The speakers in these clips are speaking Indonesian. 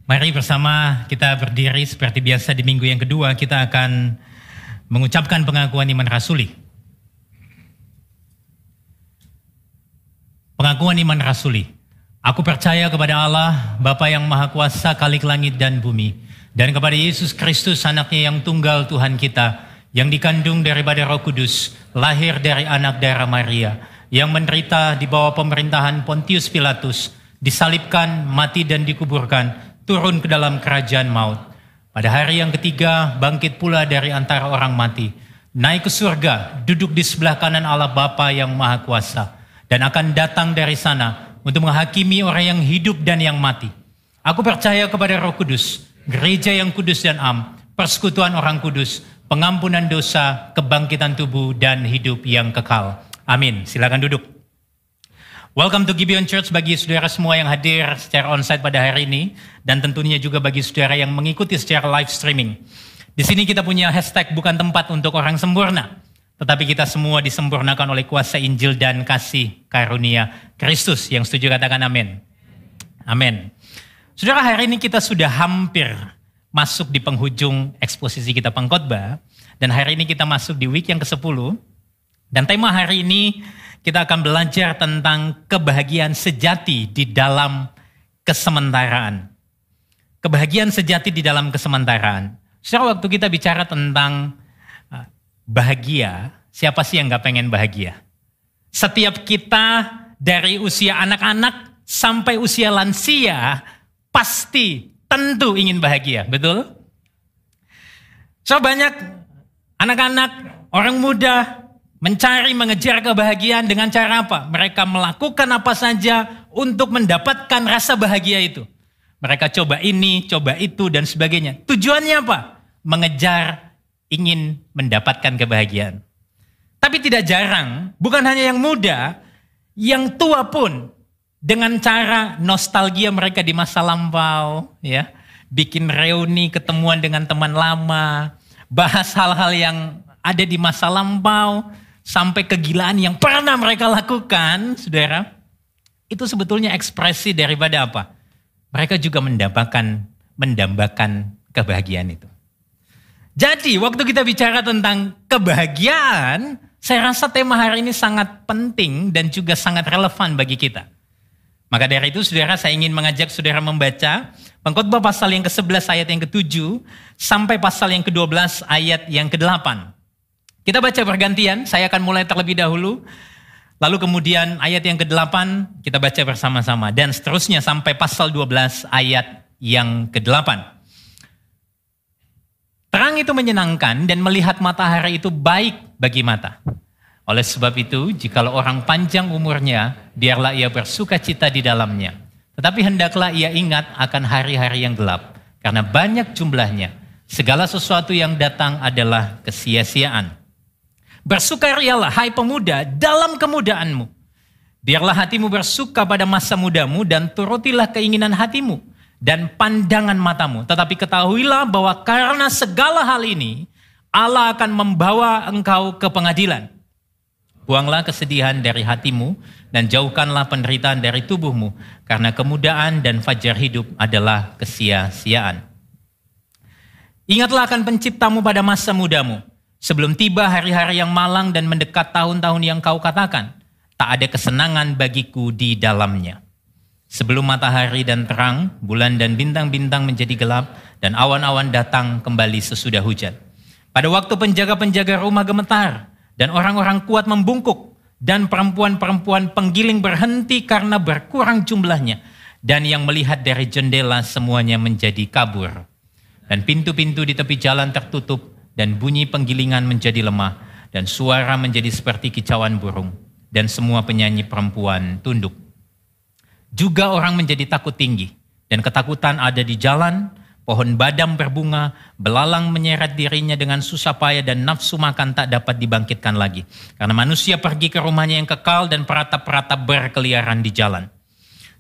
Mari bersama kita berdiri seperti biasa di minggu yang kedua kita akan mengucapkan pengakuan iman rasuli. Pengakuan iman rasuli. Aku percaya kepada Allah, Bapa yang Maha Kuasa, Khalik langit dan bumi, dan kepada Yesus Kristus, anaknya yang tunggal Tuhan kita, yang dikandung daripada Roh Kudus, lahir dari anak darah Maria, yang menderita di bawah pemerintahan Pontius Pilatus, disalibkan, mati dan dikuburkan, turun ke dalam kerajaan maut. Pada hari yang ketiga, bangkit pula dari antara orang mati, naik ke surga, duduk di sebelah kanan Allah Bapa yang Maha Kuasa, dan akan datang dari sana untuk menghakimi orang yang hidup dan yang mati. Aku percaya kepada Roh Kudus, gereja yang kudus dan am, persekutuan orang kudus, pengampunan dosa, kebangkitan tubuh, dan hidup yang kekal. Amin. Silakan duduk. Welcome to Gibeon Church bagi saudara semua yang hadir secara onsite pada hari ini, dan tentunya juga bagi saudara yang mengikuti secara live streaming. Di sini kita punya hashtag bukan tempat untuk orang sempurna, tetapi kita semua disempurnakan oleh kuasa Injil dan kasih karunia Kristus. Yang setuju katakan amin. Amin. Saudara, hari ini kita sudah hampir masuk di penghujung eksposisi kita pengkhotbah, dan hari ini kita masuk di week yang ke-10, dan tema hari ini kita akan belajar tentang kebahagiaan sejati di dalam kesementaraan. Kebahagiaan sejati di dalam kesementaraan. Saudara, waktu kita bicara tentang bahagia, siapa sih yang gak pengen bahagia? Setiap kita dari usia anak-anak sampai usia lansia pasti tentu ingin bahagia, betul? So banyak anak-anak, orang muda mencari, mengejar kebahagiaan dengan cara apa? Mereka melakukan apa saja untuk mendapatkan rasa bahagia itu. Mereka coba ini, coba itu, dan sebagainya. Tujuannya apa? Mengejar, ingin mendapatkan kebahagiaan. Tapi tidak jarang, bukan hanya yang muda, yang tua pun dengan cara nostalgia mereka di masa lampau, ya, bikin reuni, ketemuan dengan teman lama, bahas hal-hal yang ada di masa lampau, sampai kegilaan yang pernah mereka lakukan, saudara, itu sebetulnya ekspresi daripada apa? Mereka juga mendambakan kebahagiaan itu. Jadi, waktu kita bicara tentang kebahagiaan, saya rasa tema hari ini sangat penting dan juga sangat relevan bagi kita. Maka dari itu, saudara, saya ingin mengajak saudara membaca Pengkhotbah pasal yang ke-11 ayat yang ke-7 sampai pasal yang ke-12 ayat yang ke-8. Kita baca bergantian, saya akan mulai terlebih dahulu, lalu kemudian ayat yang ke-8 kita baca bersama-sama, dan seterusnya sampai pasal 12 ayat yang ke-8. Terang itu menyenangkan dan melihat matahari itu baik bagi mata. Oleh sebab itu, jikalau orang panjang umurnya, biarlah ia bersuka cita di dalamnya. Tetapi hendaklah ia ingat akan hari-hari yang gelap, karena banyak jumlahnya. Segala sesuatu yang datang adalah kesia-siaan. Bersukarialah, hai pemuda, dalam kemudaanmu. Biarlah hatimu bersuka pada masa mudamu, dan turutilah keinginan hatimu dan pandangan matamu. Tetapi ketahuilah bahwa karena segala hal ini, Allah akan membawa engkau ke pengadilan. Buanglah kesedihan dari hatimu, dan jauhkanlah penderitaan dari tubuhmu, karena kemudaan dan fajar hidup adalah kesia-siaan. Ingatlah akan penciptamu pada masa mudamu, sebelum tiba hari-hari yang malang dan mendekat tahun-tahun yang kau katakan, tak ada kesenangan bagiku di dalamnya. Sebelum matahari dan terang, bulan dan bintang-bintang menjadi gelap, dan awan-awan datang kembali sesudah hujan. Pada waktu penjaga-penjaga rumah gemetar, dan orang-orang kuat membungkuk, dan perempuan-perempuan penggiling berhenti karena berkurang jumlahnya, dan yang melihat dari jendela semuanya menjadi kabur. Dan pintu-pintu di tepi jalan tertutup, dan bunyi penggilingan menjadi lemah, dan suara menjadi seperti kicauan burung, dan semua penyanyi perempuan tunduk. Juga orang menjadi takut tinggi, dan ketakutan ada di jalan, pohon badam berbunga, belalang menyeret dirinya dengan susah payah, dan nafsu makan tak dapat dibangkitkan lagi. Karena manusia pergi ke rumahnya yang kekal, dan peratap-peratap berkeliaran di jalan.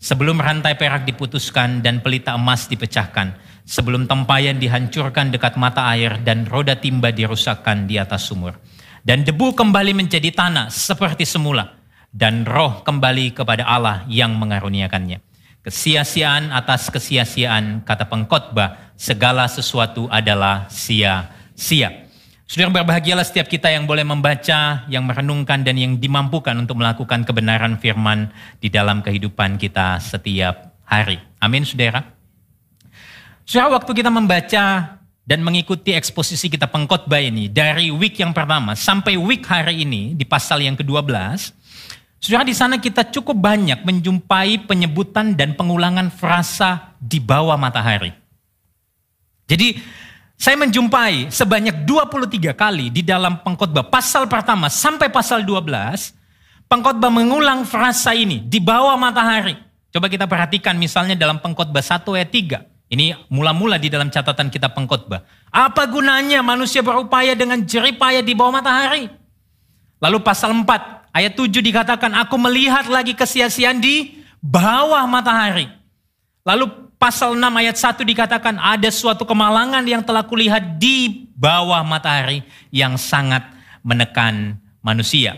Sebelum rantai perak diputuskan, dan pelita emas dipecahkan, sebelum tempayan dihancurkan dekat mata air, dan roda timba dirusakkan di atas sumur. Dan debu kembali menjadi tanah seperti semula, dan roh kembali kepada Allah yang mengaruniakannya. Kesia-siaan atas kesia-siaan, kata pengkhotbah, segala sesuatu adalah sia-sia. Saudara, berbahagialah setiap kita yang boleh membaca, yang merenungkan, dan yang dimampukan untuk melakukan kebenaran firman di dalam kehidupan kita setiap hari. Amin, saudara. Saudara, waktu kita membaca dan mengikuti eksposisi kita pengkhotbah ini, dari week yang pertama sampai week hari ini, di pasal yang ke-12, saudara, di sana kita cukup banyak menjumpai penyebutan dan pengulangan frasa di bawah matahari. Jadi, saya menjumpai sebanyak 23 kali di dalam pengkhotbah pasal pertama sampai pasal 12, pengkhotbah mengulang frasa ini, di bawah matahari. Coba kita perhatikan misalnya dalam pengkhotbah 1 ayat 3. Ini mula-mula di dalam catatan kitab pengkhotbah. Apa gunanya manusia berupaya dengan jerih payah di bawah matahari? Lalu pasal 4 ayat 7 dikatakan, aku melihat lagi kesia-siaan di bawah matahari. Lalu pasal 6 ayat 1 dikatakan, ada suatu kemalangan yang telah kulihat di bawah matahari yang sangat menekan manusia.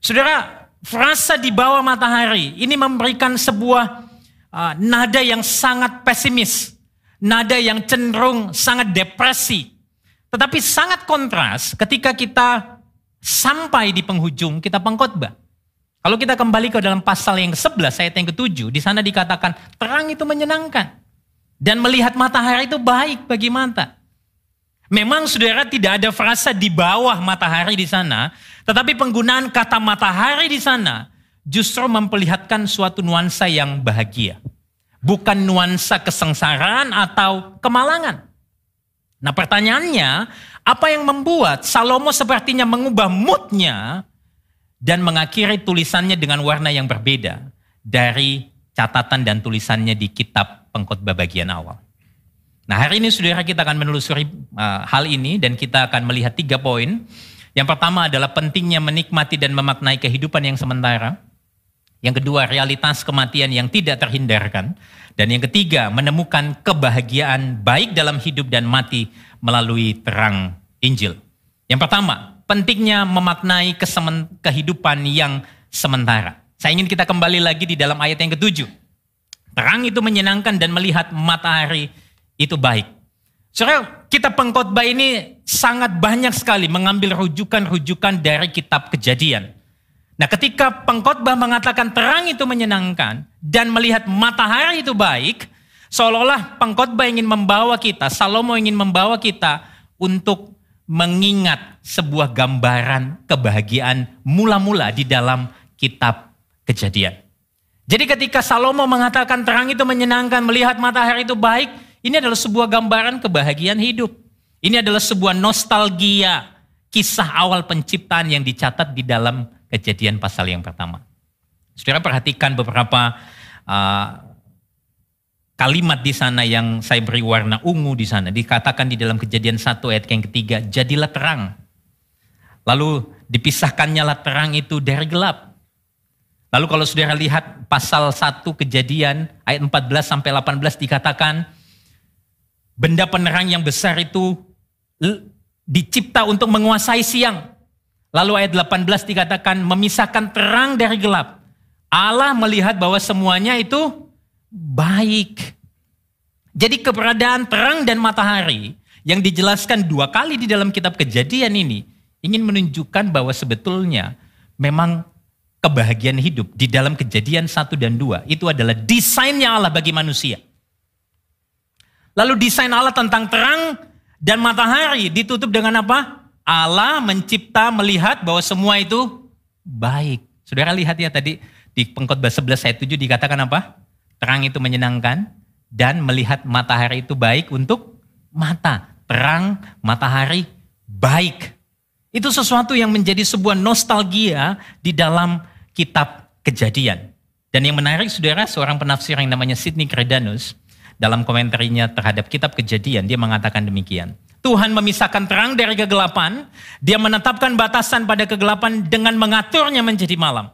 Saudara, frasa di bawah matahari ini memberikan sebuah nada yang sangat pesimis. Nada yang cenderung sangat depresi. Tetapi sangat kontras ketika kita sampai di penghujung kitab pengkhotbah. Kalau kita kembali ke dalam pasal yang ke-11 ayat yang ke-7, di sana dikatakan terang itu menyenangkan. Dan melihat matahari itu baik bagi mata. Memang saudara tidak ada frasa di bawah matahari di sana, tetapi penggunaan kata matahari di sana justru memperlihatkan suatu nuansa yang bahagia. Bukan nuansa kesengsaraan atau kemalangan. Nah, pertanyaannya, apa yang membuat Salomo sepertinya mengubah moodnya dan mengakhiri tulisannya dengan warna yang berbeda dari catatan dan tulisannya di kitab pengkhotbah bagian awal? Nah, hari ini saudara, kita akan menelusuri hal ini dan kita akan melihat 3 poin. Yang pertama adalah pentingnya menikmati dan memaknai kehidupan yang sementara. Yang kedua, realitas kematian yang tidak terhindarkan. Dan yang ketiga, menemukan kebahagiaan baik dalam hidup dan mati melalui terang Injil. Yang pertama, pentingnya memaknai kehidupan yang sementara. Saya ingin kita kembali lagi di dalam ayat yang ke-7. Terang itu menyenangkan dan melihat matahari itu baik. Saudara, kitab pengkhotbah ini sangat banyak sekali mengambil rujukan-rujukan dari kitab Kejadian. Nah, ketika pengkhotbah mengatakan terang itu menyenangkan dan melihat matahari itu baik, seolah-olah pengkhotbah ingin membawa kita, Salomo ingin membawa kita untuk mengingat sebuah gambaran kebahagiaan mula-mula di dalam kitab Kejadian. Jadi ketika Salomo mengatakan terang itu menyenangkan, melihat matahari itu baik, ini adalah sebuah gambaran kebahagiaan hidup. Ini adalah sebuah nostalgia kisah awal penciptaan yang dicatat di dalam Kejadian pasal yang pertama. Saudara, perhatikan beberapa kalimat di sana yang saya beri warna ungu di sana. Dikatakan di dalam Kejadian 1 ayat yang ketiga, jadilah terang. Lalu dipisahkannya lah terang itu dari gelap. Lalu kalau saudara lihat pasal 1 Kejadian ayat 14 sampai 18 dikatakan, benda penerang yang besar itu dicipta untuk menguasai siang. Lalu ayat 18 dikatakan memisahkan terang dari gelap. Allah melihat bahwa semuanya itu baik. Jadi keberadaan terang dan matahari yang dijelaskan 2 kali di dalam kitab Kejadian ini ingin menunjukkan bahwa sebetulnya memang kebahagiaan hidup di dalam Kejadian 1 dan 2 itu adalah desainnya Allah bagi manusia. Lalu desain Allah tentang terang dan matahari ditutup dengan apa? Allah mencipta melihat bahwa semua itu baik. Saudara lihat ya tadi di pengkhotbah 11 ayat 7 dikatakan apa? Terang itu menyenangkan dan melihat matahari itu baik untuk mata. Terang, matahari, baik. Itu sesuatu yang menjadi sebuah nostalgia di dalam kitab Kejadian. Dan yang menarik saudara, seorang penafsir yang namanya Sidney Kredanus, dalam komentarnya terhadap kitab Kejadian, dia mengatakan demikian. Tuhan memisahkan terang dari kegelapan, dia menetapkan batasan pada kegelapan dengan mengaturnya menjadi malam.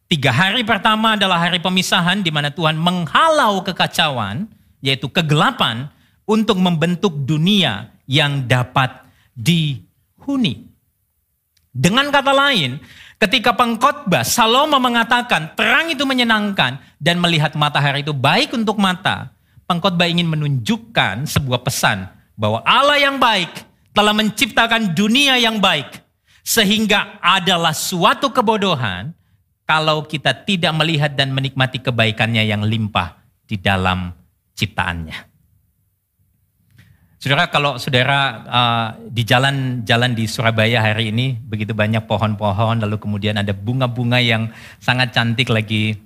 3 hari pertama adalah hari pemisahan di mana Tuhan menghalau kekacauan, yaitu kegelapan, untuk membentuk dunia yang dapat dihuni. Dengan kata lain, Ketika pengkhotbah, Salomo mengatakan terang itu menyenangkan dan melihat matahari itu baik untuk mata. Pengkhotbah ingin menunjukkan sebuah pesan bahwa Allah yang baik telah menciptakan dunia yang baik. Sehingga adalah suatu kebodohan kalau kita tidak melihat dan menikmati kebaikannya yang limpah di dalam ciptaannya. Saudara, kalau saudara di jalan-jalan di Surabaya hari ini, begitu banyak pohon-pohon, lalu kemudian ada bunga-bunga yang sangat cantik lagi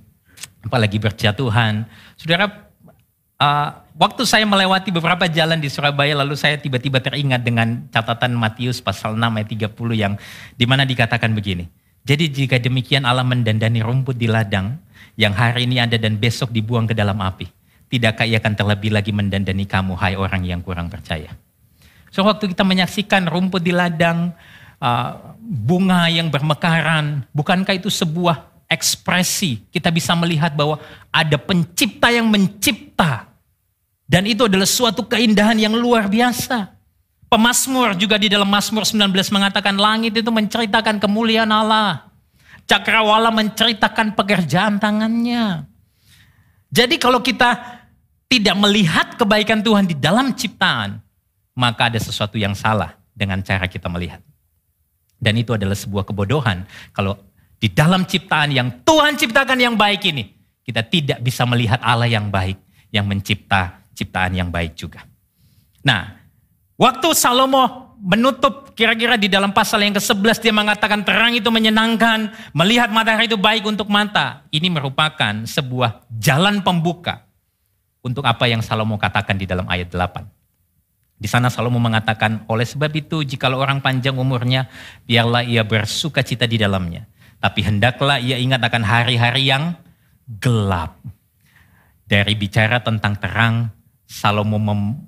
berjatuhan. Saudara, waktu saya melewati beberapa jalan di Surabaya, lalu saya tiba-tiba teringat dengan catatan Matius pasal 6 ayat 30 yang dimana dikatakan begini. Jadi jika demikian Allah mendandani rumput di ladang yang hari ini ada dan besok dibuang ke dalam api. Tidakkah ia akan terlebih lagi mendandani kamu, hai orang yang kurang percaya. So waktu kita menyaksikan rumput di ladang, bunga yang bermekaran, bukankah itu sebuah ekspresi? Kita bisa melihat bahwa ada pencipta yang mencipta. Dan itu adalah suatu keindahan yang luar biasa. Pemazmur juga di dalam Mazmur 19 mengatakan langit itu menceritakan kemuliaan Allah. Cakrawala menceritakan pekerjaan tangannya. Jadi kalau kita tidak melihat kebaikan Tuhan di dalam ciptaan, maka ada sesuatu yang salah dengan cara kita melihat. Dan itu adalah sebuah kebodohan. Kalau di dalam ciptaan yang Tuhan ciptakan yang baik ini, kita tidak bisa melihat Allah yang baik, yang mencipta ciptaan yang baik juga. Nah, waktu Salomo menutup kira-kira di dalam pasal yang ke-11 dia mengatakan terang itu menyenangkan, melihat matahari itu baik untuk mata. Ini merupakan sebuah jalan pembuka untuk apa yang Salomo katakan di dalam ayat 8. Di sana Salomo mengatakan, oleh sebab itu jikalau orang panjang umurnya, biarlah ia bersuka cita di dalamnya. Tapi hendaklah ia ingat akan hari-hari yang gelap. Dari bicara tentang terang, Salomo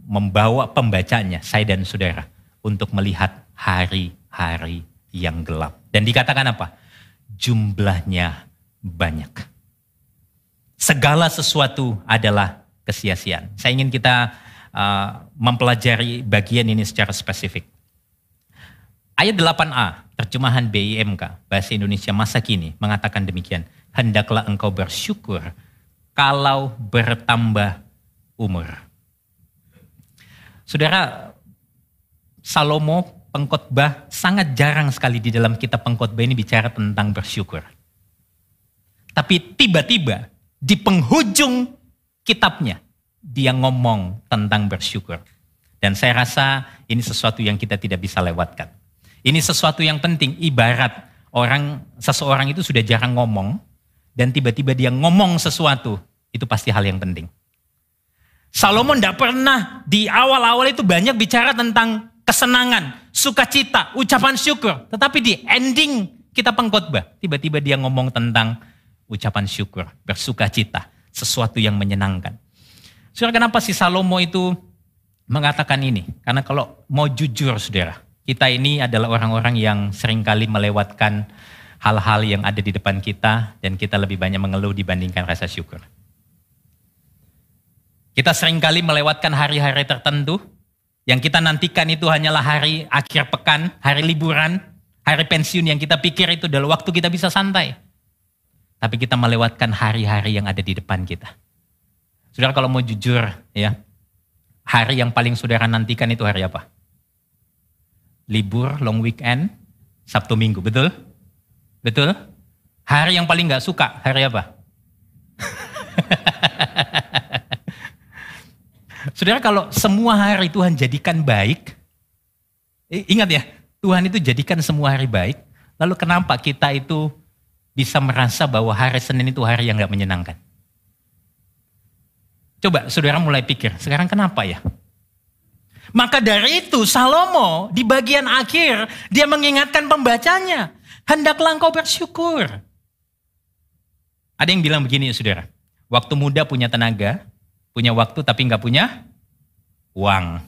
membawa pembacanya, saya dan saudara, untuk melihat hari-hari yang gelap. Dan dikatakan apa? Jumlahnya banyak. Segala sesuatu adalah kesia-siaan. Saya ingin kita mempelajari bagian ini secara spesifik. Ayat 8a, terjemahan BIMK, Bahasa Indonesia Masa Kini, mengatakan demikian. Hendaklah engkau bersyukur kalau bertambah umur. Saudara, Salomo pengkhotbah sangat jarang sekali di dalam kitab pengkhotbah ini bicara tentang bersyukur. Tapi tiba-tiba di penghujung kitabnya dia ngomong tentang bersyukur. Dan saya rasa ini sesuatu yang kita tidak bisa lewatkan. Ini sesuatu yang penting, ibarat seseorang itu sudah jarang ngomong dan tiba-tiba dia ngomong sesuatu, itu pasti hal yang penting. Salomo tidak pernah di awal-awal itu banyak bicara tentang kesenangan, sukacita, ucapan syukur. Tetapi di ending kitab pengkhotbah, tiba-tiba dia ngomong tentang ucapan syukur, bersukacita, sesuatu yang menyenangkan. Saudara, kenapa si Salomo itu mengatakan ini? Karena kalau mau jujur saudara, kita ini adalah orang-orang yang seringkali melewatkan hal-hal yang ada di depan kita dan kita lebih banyak mengeluh dibandingkan rasa syukur. Kita seringkali melewatkan hari-hari tertentu yang kita nantikan itu hanyalah hari akhir pekan, hari liburan, hari pensiun yang kita pikir itu adalah waktu kita bisa santai. Tapi kita melewatkan hari-hari yang ada di depan kita. Saudara, kalau mau jujur ya, hari yang paling saudara nantikan itu hari apa? Libur, long weekend, Sabtu Minggu, betul? Betul? Hari yang paling gak suka, hari apa? Saudara, kalau semua hari Tuhan jadikan baik, ingat ya, Tuhan itu jadikan semua hari baik, lalu kenapa kita itu bisa merasa bahwa hari Senin itu hari yang gak menyenangkan? Coba saudara mulai pikir, sekarang kenapa ya? Maka dari itu Salomo di bagian akhir dia mengingatkan pembacanya, hendaklah engkau bersyukur. Ada yang bilang begini ya saudara, waktu muda punya tenaga, punya waktu tapi nggak punya uang.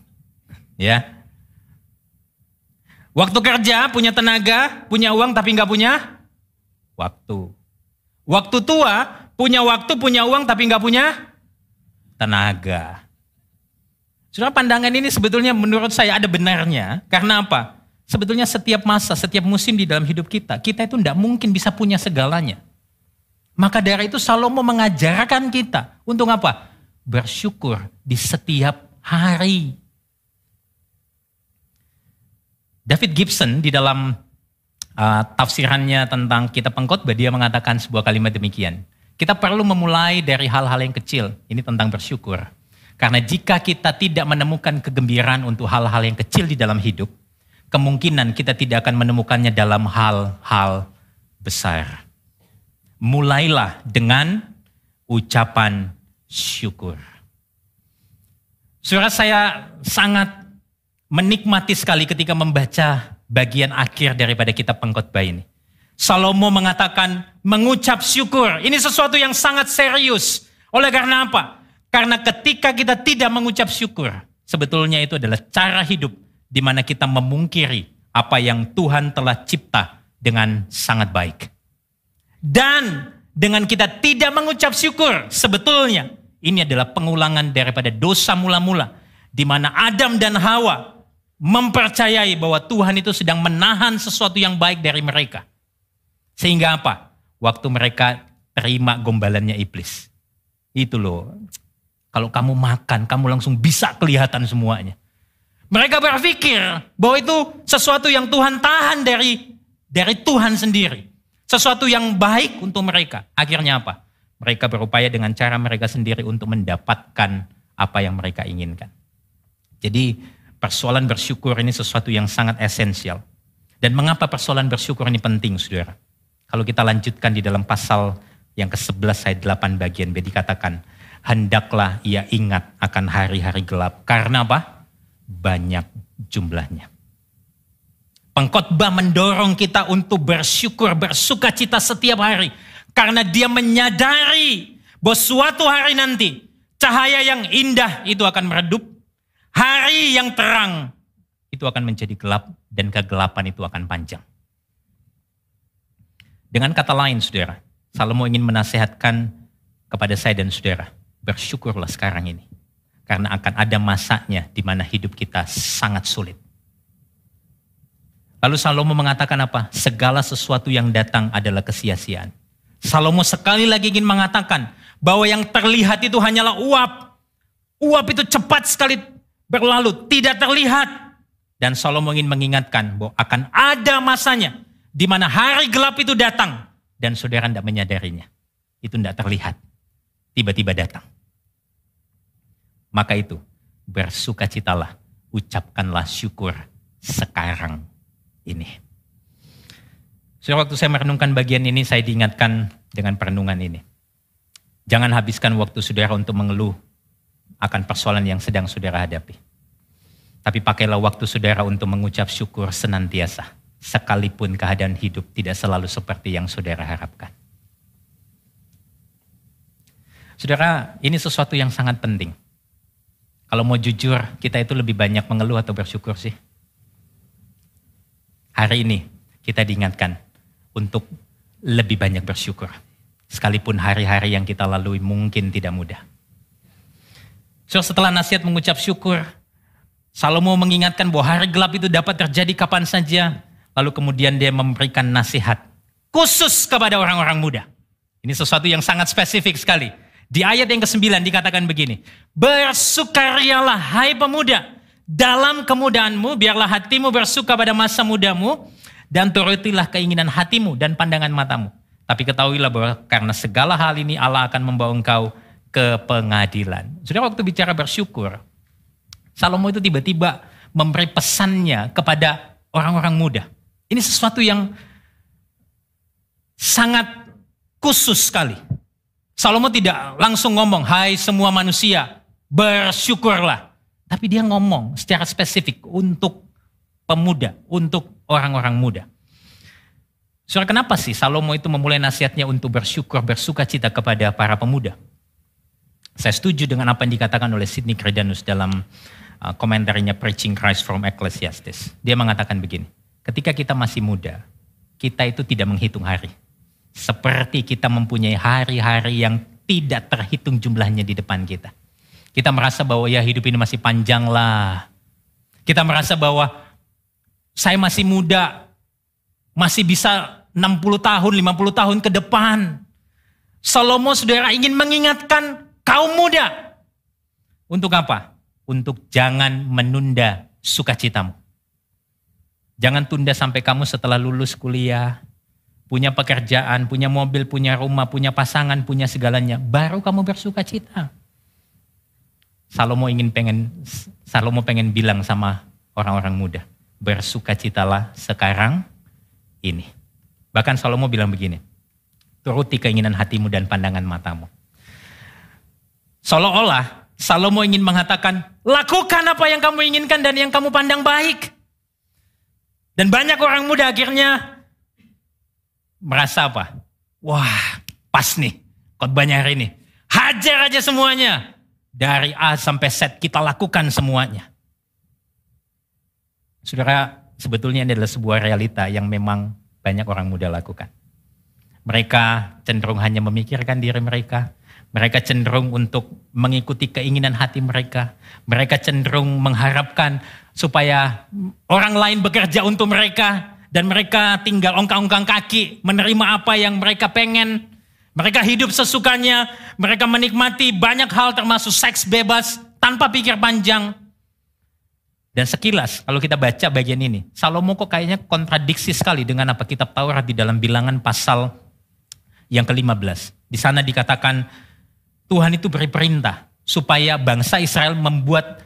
Ya. Waktu kerja punya tenaga, punya uang tapi nggak punya waktu. Waktu tua punya waktu, punya uang tapi nggak punya tenaga. Saudara, pandangan ini sebetulnya menurut saya ada benarnya. Karena apa? Sebetulnya setiap masa, setiap musim di dalam hidup kita itu tidak mungkin bisa punya segalanya. Maka dari itu Salomo mengajarkan kita untuk apa? Bersyukur di setiap hari. David Gibson di dalam tafsirannya tentang kitab Pengkhotbah, dia mengatakan sebuah kalimat demikian. Kita perlu memulai dari hal-hal yang kecil. Ini tentang bersyukur. Karena jika kita tidak menemukan kegembiraan untuk hal-hal yang kecil di dalam hidup, kemungkinan kita tidak akan menemukannya dalam hal-hal besar. Mulailah dengan ucapan syukur. Saudara, saya sangat menikmati sekali ketika membaca bagian akhir daripada kitab Pengkhotbah ini. Salomo mengatakan mengucap syukur. Ini sesuatu yang sangat serius. Oleh karena apa? Karena ketika kita tidak mengucap syukur, sebetulnya itu adalah cara hidup di mana kita memungkiri apa yang Tuhan telah cipta dengan sangat baik. Dan dengan kita tidak mengucap syukur, sebetulnya ini adalah pengulangan daripada dosa mula-mula, di mana Adam dan Hawa mempercayai bahwa Tuhan itu sedang menahan sesuatu yang baik dari mereka. Sehingga apa? Waktu mereka terima gombalannya iblis. Itu loh, kalau kamu makan, kamu langsung bisa kelihatan semuanya. Mereka berpikir bahwa itu sesuatu yang Tuhan tahan dari Tuhan sendiri. Sesuatu yang baik untuk mereka. Akhirnya apa? Mereka berupaya dengan cara mereka sendiri untuk mendapatkan apa yang mereka inginkan. Jadi persoalan bersyukur ini sesuatu yang sangat esensial. Dan mengapa persoalan bersyukur ini penting, saudara? Kalau kita lanjutkan di dalam pasal yang ke-11 ayat 8 bagian B dikatakan, hendaklah ia ingat akan hari-hari gelap. Karena apa? Banyak jumlahnya. Pengkhotbah mendorong kita untuk bersyukur, bersukacita setiap hari. Karena dia menyadari bahwa suatu hari nanti cahaya yang indah itu akan meredup. Hari yang terang itu akan menjadi gelap dan kegelapan itu akan panjang. Dengan kata lain, saudara, Salomo ingin menasehatkan kepada saya dan saudara, bersyukurlah sekarang ini. Karena akan ada masanya di mana hidup kita sangat sulit. Lalu Salomo mengatakan apa? Segala sesuatu yang datang adalah kesia-siaan. Salomo sekali lagi ingin mengatakan bahwa yang terlihat itu hanyalah uap. Uap itu cepat sekali berlalu, tidak terlihat. Dan Salomo ingin mengingatkan bahwa akan ada masanya di mana hari gelap itu datang dan saudara tidak menyadarinya. Itu tidak terlihat. Tiba-tiba datang. Maka itu, bersukacitalah, ucapkanlah syukur sekarang ini. Waktu saya merenungkan bagian ini, saya diingatkan dengan perenungan ini. Jangan habiskan waktu saudara untuk mengeluh akan persoalan yang sedang saudara hadapi. Tapi pakailah waktu saudara untuk mengucap syukur senantiasa, sekalipun keadaan hidup tidak selalu seperti yang saudara harapkan. Saudara, ini sesuatu yang sangat penting. Kalau mau jujur, kita itu lebih banyak mengeluh atau bersyukur sih? Hari ini kita diingatkan untuk lebih banyak bersyukur. Sekalipun hari-hari yang kita lalui mungkin tidak mudah. Setelah nasihat mengucap syukur, Salomo mengingatkan bahwa hari gelap itu dapat terjadi kapan saja. Lalu kemudian dia memberikan nasihat khusus kepada orang-orang muda. Ini sesuatu yang sangat spesifik sekali. Di ayat yang ke-9 dikatakan begini, bersukarialah hai pemuda, dalam kemudaanmu biarlah hatimu bersuka pada masa mudamu, dan turutilah keinginan hatimu dan pandangan matamu. Tapi ketahuilah bahwa karena segala hal ini Allah akan membawa engkau ke pengadilan. Saudara, waktu bicara bersyukur, Salomo itu tiba-tiba memberi pesannya kepada orang-orang muda. Ini sesuatu yang sangat khusus sekali. Salomo tidak langsung ngomong, hai semua manusia, bersyukurlah. Tapi dia ngomong secara spesifik untuk pemuda, untuk orang-orang muda. Saudara, kenapa sih Salomo itu memulai nasihatnya untuk bersyukur, bersukacita kepada para pemuda? Saya setuju dengan apa yang dikatakan oleh Sidney Kridanus dalam komentarnya Preaching Christ from Ecclesiastes. Dia mengatakan begini, ketika kita masih muda, kita itu tidak menghitung hari. Seperti kita mempunyai hari-hari yang tidak terhitung jumlahnya di depan kita. Kita merasa bahwa ya hidup ini masih panjang lah. Kita merasa bahwa saya masih muda, masih bisa 60 tahun, 50 tahun ke depan. Salomo saudara ingin mengingatkan kaum muda. Untuk apa? Untuk jangan menunda sukacitamu. Jangan tunda sampai kamu setelah lulus kuliah, punya pekerjaan, punya mobil, punya rumah, punya pasangan, punya segalanya, baru kamu bersukacita. Salomo pengen bilang sama orang-orang muda, bersukacitalah sekarang ini. Bahkan Salomo bilang begini, turuti keinginan hatimu dan pandangan matamu. Seolah-olah Salomo ingin mengatakan, lakukan apa yang kamu inginkan dan yang kamu pandang baik. Dan banyak orang muda akhirnya merasa apa? Wah, pas nih khotbahnya hari ini. Hajar aja semuanya. Dari A sampai Z kita lakukan semuanya. Saudara, sebetulnya ini adalah sebuah realita yang memang banyak orang muda lakukan. Mereka cenderung hanya memikirkan diri mereka. Mereka cenderung untuk mengikuti keinginan hati mereka. Mereka cenderung mengharapkan supaya orang lain bekerja untuk mereka. Dan mereka tinggal ongkang-ongkang kaki menerima apa yang mereka pengen. Mereka hidup sesukanya. Mereka menikmati banyak hal termasuk seks bebas tanpa pikir panjang. Dan sekilas kalau kita baca bagian ini, Salomo kok kayaknya kontradiksi sekali dengan apa kitab Taurat di dalam Bilangan pasal yang ke-15. Di sana dikatakan Tuhan itu beri perintah supaya bangsa Israel membuat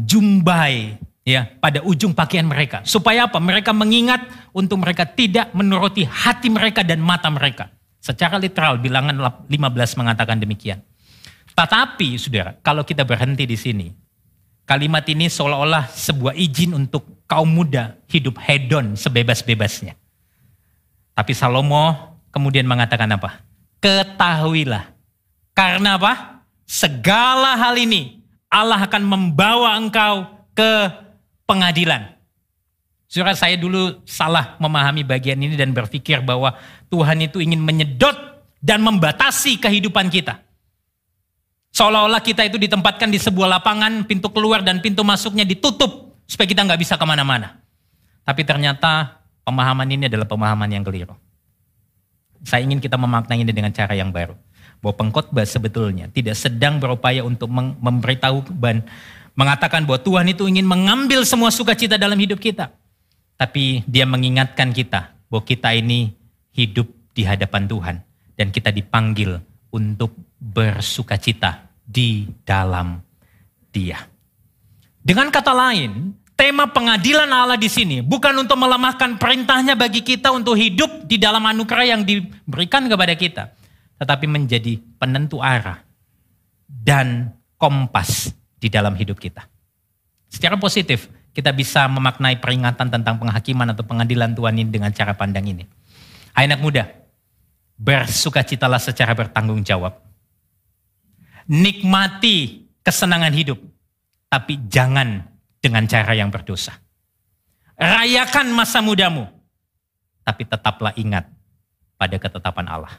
jumbai ya pada ujung pakaian mereka. Supaya apa? Mereka mengingat untuk mereka tidak menuruti hati mereka dan mata mereka. Secara literal Bilangan 15 mengatakan demikian. Tetapi saudara, kalau kita berhenti di sini, kalimat ini seolah-olah sebuah izin untuk kaum muda hidup hedon sebebas-bebasnya. Tapi Salomo kemudian mengatakan apa? Ketahuilah. Karena apa? Segala hal ini Allah akan membawa engkau ke pengadilan. Saudara, saya dulu salah memahami bagian ini dan berpikir bahwa Tuhan itu ingin menyedot dan membatasi kehidupan kita. Seolah-olah kita itu ditempatkan di sebuah lapangan, pintu keluar dan pintu masuknya ditutup supaya kita nggak bisa kemana-mana. Tapi ternyata pemahaman ini adalah pemahaman yang keliru. Saya ingin kita memaknai ini dengan cara yang baru. Bahwa pengkhotbah sebetulnya tidak sedang berupaya untuk memberitahu dan mengatakan bahwa Tuhan itu ingin mengambil semua sukacita dalam hidup kita. Tapi dia mengingatkan kita bahwa kita ini hidup di hadapan Tuhan. Dan kita dipanggil untuk bersukacita di dalam Dia. Dengan kata lain, tema pengadilan Allah di sini bukan untuk melemahkan perintahnya bagi kita untuk hidup di dalam anugerah yang diberikan kepada kita. Tetapi menjadi penentu arah dan kompas di dalam hidup kita. Secara positif, kita bisa memaknai peringatan tentang penghakiman atau pengadilan Tuhan ini dengan cara pandang ini. Hai anak muda, bersukacitalah secara bertanggung jawab. Nikmati kesenangan hidup, tapi jangan dengan cara yang berdosa. Rayakan masa mudamu, tapi tetaplah ingat pada ketetapan Allah.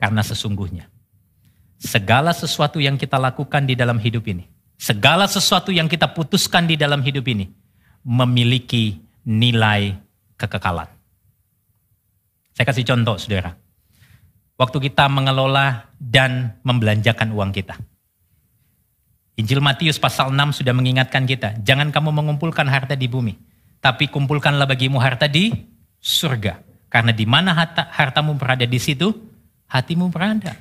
Karena sesungguhnya, segala sesuatu yang kita lakukan di dalam hidup ini, segala sesuatu yang kita putuskan di dalam hidup ini, memiliki nilai kekekalan. Saya kasih contoh, saudara. Waktu kita mengelola dan membelanjakan uang kita. Injil Matius pasal 6 sudah mengingatkan kita, jangan kamu mengumpulkan harta di bumi, tapi kumpulkanlah bagimu harta di surga. Karena di mana hartamu berada di situ, hatimu berada.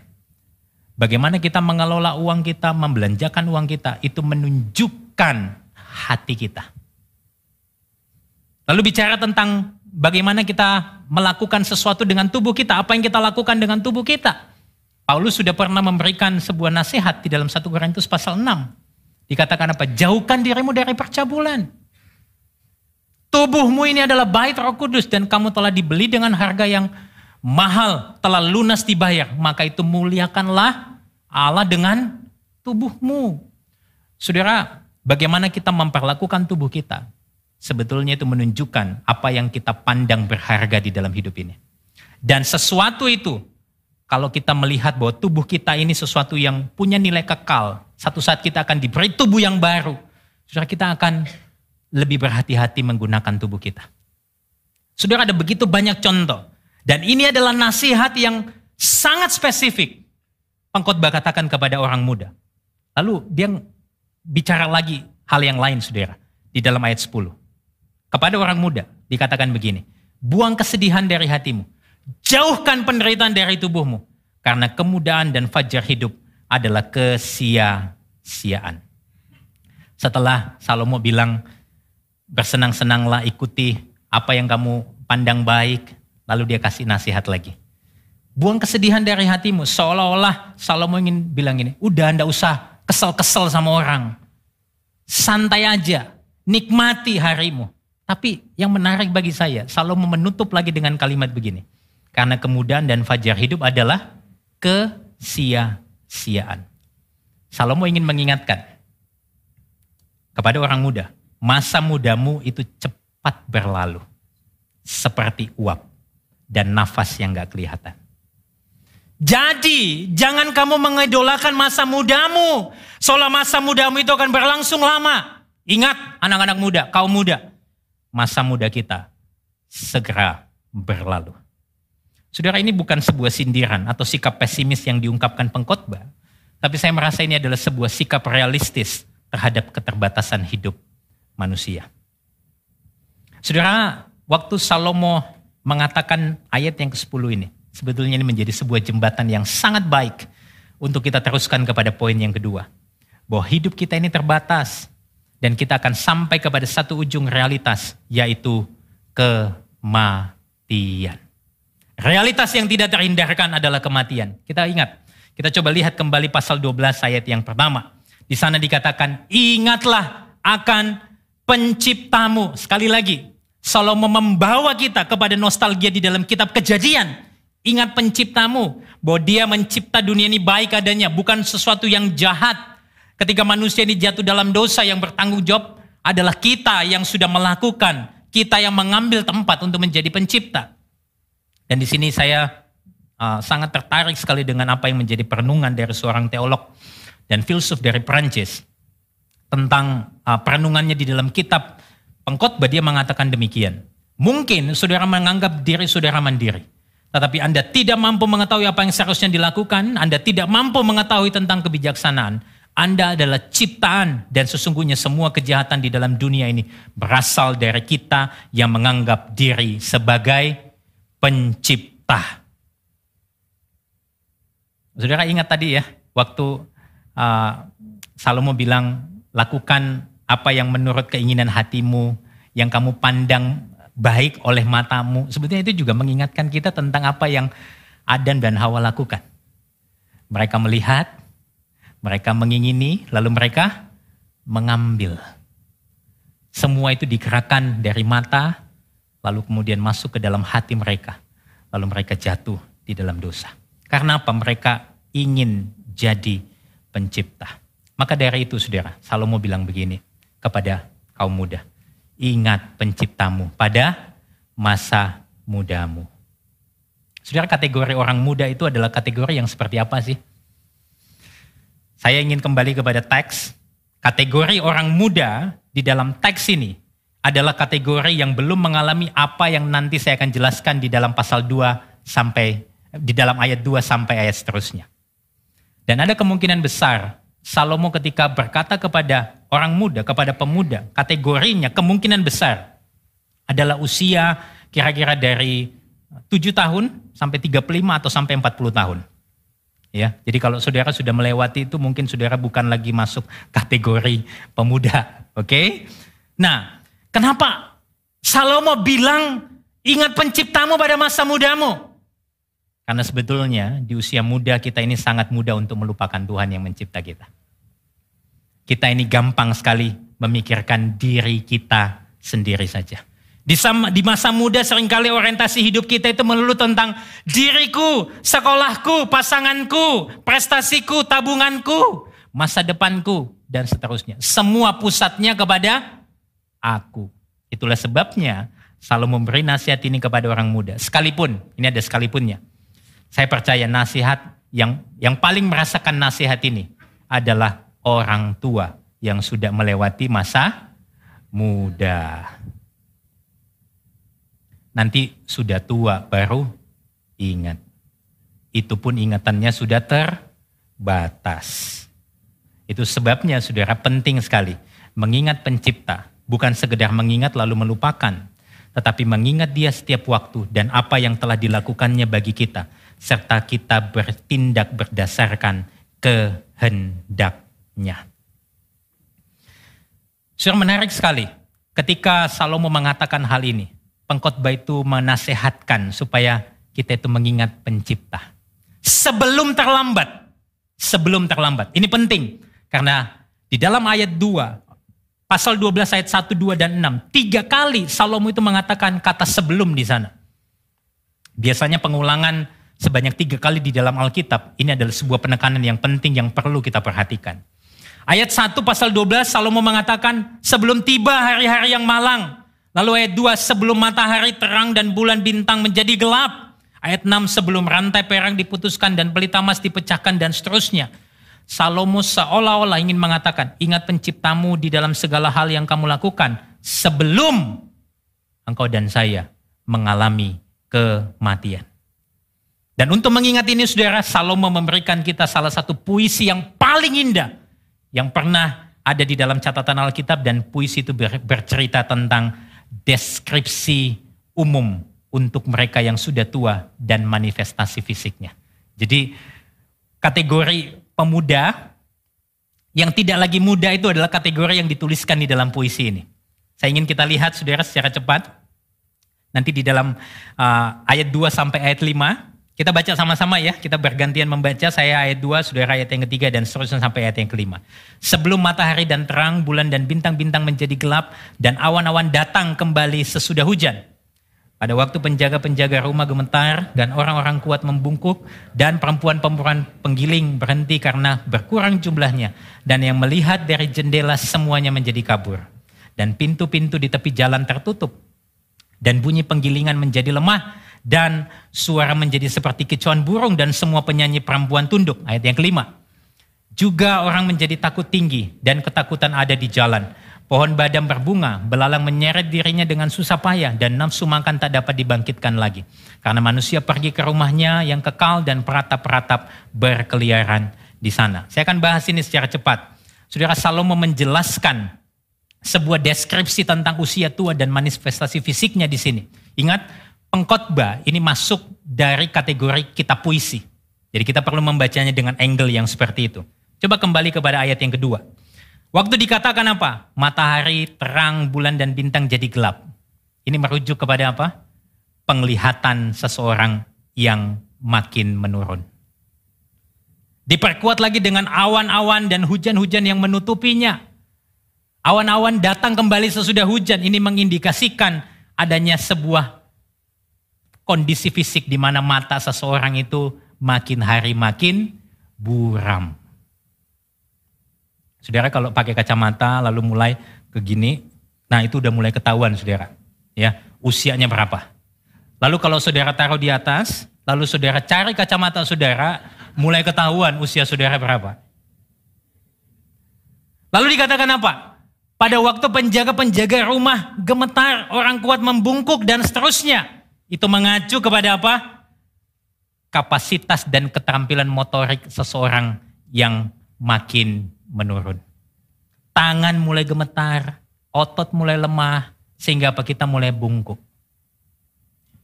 Bagaimana kita mengelola uang kita, membelanjakan uang kita, itu menunjukkan hati kita. Lalu bicara tentang bagaimana kita melakukan sesuatu dengan tubuh kita, apa yang kita lakukan dengan tubuh kita. Paulus sudah pernah memberikan sebuah nasihat di dalam 1 Korintus pasal 6. Dikatakan apa? Jauhkan dirimu dari percabulan. Tubuhmu ini adalah bait Roh Kudus dan kamu telah dibeli dengan harga yang mahal, telah lunas dibayar. Maka itu muliakanlah Allah dengan tubuhmu. Saudara, bagaimana kita memperlakukan tubuh kita? Sebetulnya itu menunjukkan apa yang kita pandang berharga di dalam hidup ini. Dan sesuatu itu, kalau kita melihat bahwa tubuh kita ini sesuatu yang punya nilai kekal, satu saat kita akan diberi tubuh yang baru. Saudara, kita akan lebih berhati-hati menggunakan tubuh kita. Saudara, ada begitu banyak contoh. Dan ini adalah nasihat yang sangat spesifik. Pengkhotbah katakan kepada orang muda. Lalu dia bicara lagi hal yang lain, saudara. Di dalam ayat 10. Kepada orang muda dikatakan begini. Buang kesedihan dari hatimu. Jauhkan penderitaan dari tubuhmu. Karena kemudahan dan fajar hidup adalah kesia-siaan. Setelah Salomo bilang, bersenang-senanglah, ikuti apa yang kamu pandang baik. Lalu dia kasih nasihat lagi. Buang kesedihan dari hatimu. Seolah-olah Salomo ingin bilang ini, udah ndak usah kesel-kesel sama orang. Santai aja, nikmati harimu. Tapi yang menarik bagi saya, Salomo menutup lagi dengan kalimat begini. Karena kemudahan dan fajar hidup adalah kesia-siaan. Salomo ingin mengingatkan kepada orang muda, masa mudamu itu cepat berlalu. Seperti uap dan nafas yang gak kelihatan. Jadi jangan kamu mengidolakan masa mudamu. Soalnya masa mudamu itu akan berlangsung lama. Ingat anak-anak muda, kaum muda. Masa muda kita segera berlalu. Saudara, ini bukan sebuah sindiran atau sikap pesimis yang diungkapkan pengkhotbah. Tapi saya merasa ini adalah sebuah sikap realistis terhadap keterbatasan hidup manusia. Saudara, waktu Salomo mengatakan ayat yang ke-10 ini, sebetulnya ini menjadi sebuah jembatan yang sangat baik untuk kita teruskan kepada poin yang kedua. Bahwa hidup kita ini terbatas dan kita akan sampai kepada satu ujung realitas, yaitu kematian. Realitas yang tidak terhindarkan adalah kematian. Kita ingat, kita coba lihat kembali pasal 12 ayat yang pertama. Di sana dikatakan, ingatlah akan penciptamu. Sekali lagi, Salomo membawa kita kepada nostalgia di dalam kitab Kejadian. Ingat penciptamu, bahwa dia mencipta dunia ini baik adanya, bukan sesuatu yang jahat. Ketika manusia ini jatuh dalam dosa, yang bertanggung jawab adalah kita yang sudah melakukan, kita yang mengambil tempat untuk menjadi pencipta. Dan di sini saya sangat tertarik sekali dengan apa yang menjadi perenungan dari seorang teolog dan filsuf dari Prancis tentang perenungannya di dalam kitab Pengkhotbah. Dia mengatakan demikian. Mungkin saudara menganggap diri saudara mandiri, tetapi Anda tidak mampu mengetahui apa yang seharusnya dilakukan, Anda tidak mampu mengetahui tentang kebijaksanaan. Anda adalah ciptaan dan sesungguhnya semua kejahatan di dalam dunia ini berasal dari kita yang menganggap diri sebagai pencipta. Saudara ingat tadi ya, waktu Salomo bilang, lakukan apa yang menurut keinginan hatimu, yang kamu pandang baik oleh matamu. Sebetulnya itu juga mengingatkan kita tentang apa yang Adam dan Hawa lakukan. Mereka melihat, mereka mengingini, lalu mereka mengambil. Semua itu digerakkan dari mata, lalu kemudian masuk ke dalam hati mereka. Lalu mereka jatuh di dalam dosa. Karena apa? Mereka ingin jadi pencipta. Maka dari itu saudara, Salomo bilang begini kepada kaum muda. Ingat penciptamu pada masa mudamu. Saudara, kategori orang muda itu adalah kategori yang seperti apa sih? Saya ingin kembali kepada teks. Kategori orang muda di dalam teks ini adalah kategori yang belum mengalami apa yang nanti saya akan jelaskan di dalam pasal 2 sampai di dalam ayat 2 sampai ayat seterusnya. Dan ada kemungkinan besar Salomo ketika berkata kepada orang muda, kepada pemuda, kategorinya kemungkinan besar adalah usia kira-kira dari 7 tahun sampai 35 atau sampai 40 tahun. Ya, jadi kalau saudara sudah melewati itu mungkin saudara bukan lagi masuk kategori pemuda, oke? Nah, kenapa Salomo bilang ingat penciptamu pada masa mudamu? Karena sebetulnya di usia muda kita ini sangat mudah untuk melupakan Tuhan yang mencipta kita. Kita ini gampang sekali memikirkan diri kita sendiri saja. Di masa muda seringkali orientasi hidup kita itu melulu tentang diriku, sekolahku, pasanganku, prestasiku, tabunganku, masa depanku, dan seterusnya. Semua pusatnya kepada aku. Itulah sebabnya Salomo memberi nasihat ini kepada orang muda. Sekalipun, ini ada sekalipunnya. Saya percaya nasihat yang paling merasakan nasihat ini adalah orang tua yang sudah melewati masa muda. Nanti sudah tua baru ingat. Itu pun ingatannya sudah terbatas. Itu sebabnya saudara penting sekali mengingat pencipta. Bukan sekedar mengingat lalu melupakan. Tetapi mengingat dia setiap waktu dan apa yang telah dilakukannya bagi kita. Serta kita bertindak berdasarkan kehendaknya. Saudara, menarik sekali ketika Salomo mengatakan hal ini. Pengkhotbah itu menasehatkan supaya kita itu mengingat pencipta. Sebelum terlambat. Sebelum terlambat. Ini penting. Karena di dalam ayat 2, pasal 12 ayat 1, 2, dan 6. 3 kali Salomo itu mengatakan kata sebelum di sana. Biasanya pengulangan sebanyak 3 kali di dalam Alkitab. Ini adalah sebuah penekanan yang penting yang perlu kita perhatikan. Ayat 1 pasal 12 Salomo mengatakan sebelum tiba hari-hari yang malang. Lalu ayat 2 sebelum matahari terang dan bulan bintang menjadi gelap. Ayat 6 sebelum rantai perang diputuskan dan pelita emas dipecahkan dan seterusnya. Salomo seolah-olah ingin mengatakan ingat penciptamu di dalam segala hal yang kamu lakukan. Sebelum engkau dan saya mengalami kematian. Dan untuk mengingat ini saudara, Salomo memberikan kita salah satu puisi yang paling indah. Yang pernah ada di dalam catatan Alkitab dan puisi itu bercerita tentang deskripsi umum untuk mereka yang sudah tua dan manifestasi fisiknya. Jadi kategori pemuda yang tidak lagi muda itu adalah kategori yang dituliskan di dalam puisi ini. Saya ingin kita lihat saudara secara cepat. Nanti di dalam ayat 2 sampai ayat 5. Kita baca sama-sama ya, kita bergantian membaca, saya ayat 2, saudara ayat yang ketiga dan seterusnya sampai ayat yang kelima. Sebelum matahari dan terang, bulan dan bintang-bintang menjadi gelap, dan awan-awan datang kembali sesudah hujan. Pada waktu penjaga-penjaga rumah gemetar, dan orang-orang kuat membungkuk, dan perempuan-perempuan penggiling berhenti karena berkurang jumlahnya, dan yang melihat dari jendela semuanya menjadi kabur. Dan pintu-pintu di tepi jalan tertutup, dan bunyi penggilingan menjadi lemah, dan suara menjadi seperti kicauan burung dan semua penyanyi perempuan tunduk. Ayat yang kelima. Juga orang menjadi takut tinggi dan ketakutan ada di jalan. Pohon badam berbunga, belalang menyeret dirinya dengan susah payah dan nafsu makan tak dapat dibangkitkan lagi. Karena manusia pergi ke rumahnya yang kekal dan peratap-peratap berkeliaran di sana. Saya akan bahas ini secara cepat. Saudara, Salomo menjelaskan sebuah deskripsi tentang usia tua dan manifestasi fisiknya di sini. Ingat, pengkhotbah ini masuk dari kategori kitab puisi. Jadi kita perlu membacanya dengan angle yang seperti itu. Coba kembali kepada ayat yang kedua. Waktu dikatakan apa? Matahari, terang, bulan, dan bintang jadi gelap. Ini merujuk kepada apa? Penglihatan seseorang yang makin menurun. Diperkuat lagi dengan awan-awan dan hujan-hujan yang menutupinya. Awan-awan datang kembali sesudah hujan. Ini mengindikasikan adanya sebuah kondisi fisik di mana mata seseorang itu makin hari makin buram. Saudara kalau pakai kacamata lalu mulai ke gini, nah itu udah mulai ketahuan saudara. Ya, usianya berapa. Lalu kalau saudara taruh di atas, lalu saudara cari kacamata saudara, mulai ketahuan usia saudara berapa. Lalu dikatakan apa? Pada waktu penjaga-penjaga rumah gemetar, orang kuat membungkuk dan seterusnya. Itu mengacu kepada apa? Kapasitas dan keterampilan motorik seseorang yang makin menurun. Tangan mulai gemetar, otot mulai lemah, sehingga apa? Kita mulai bungkuk.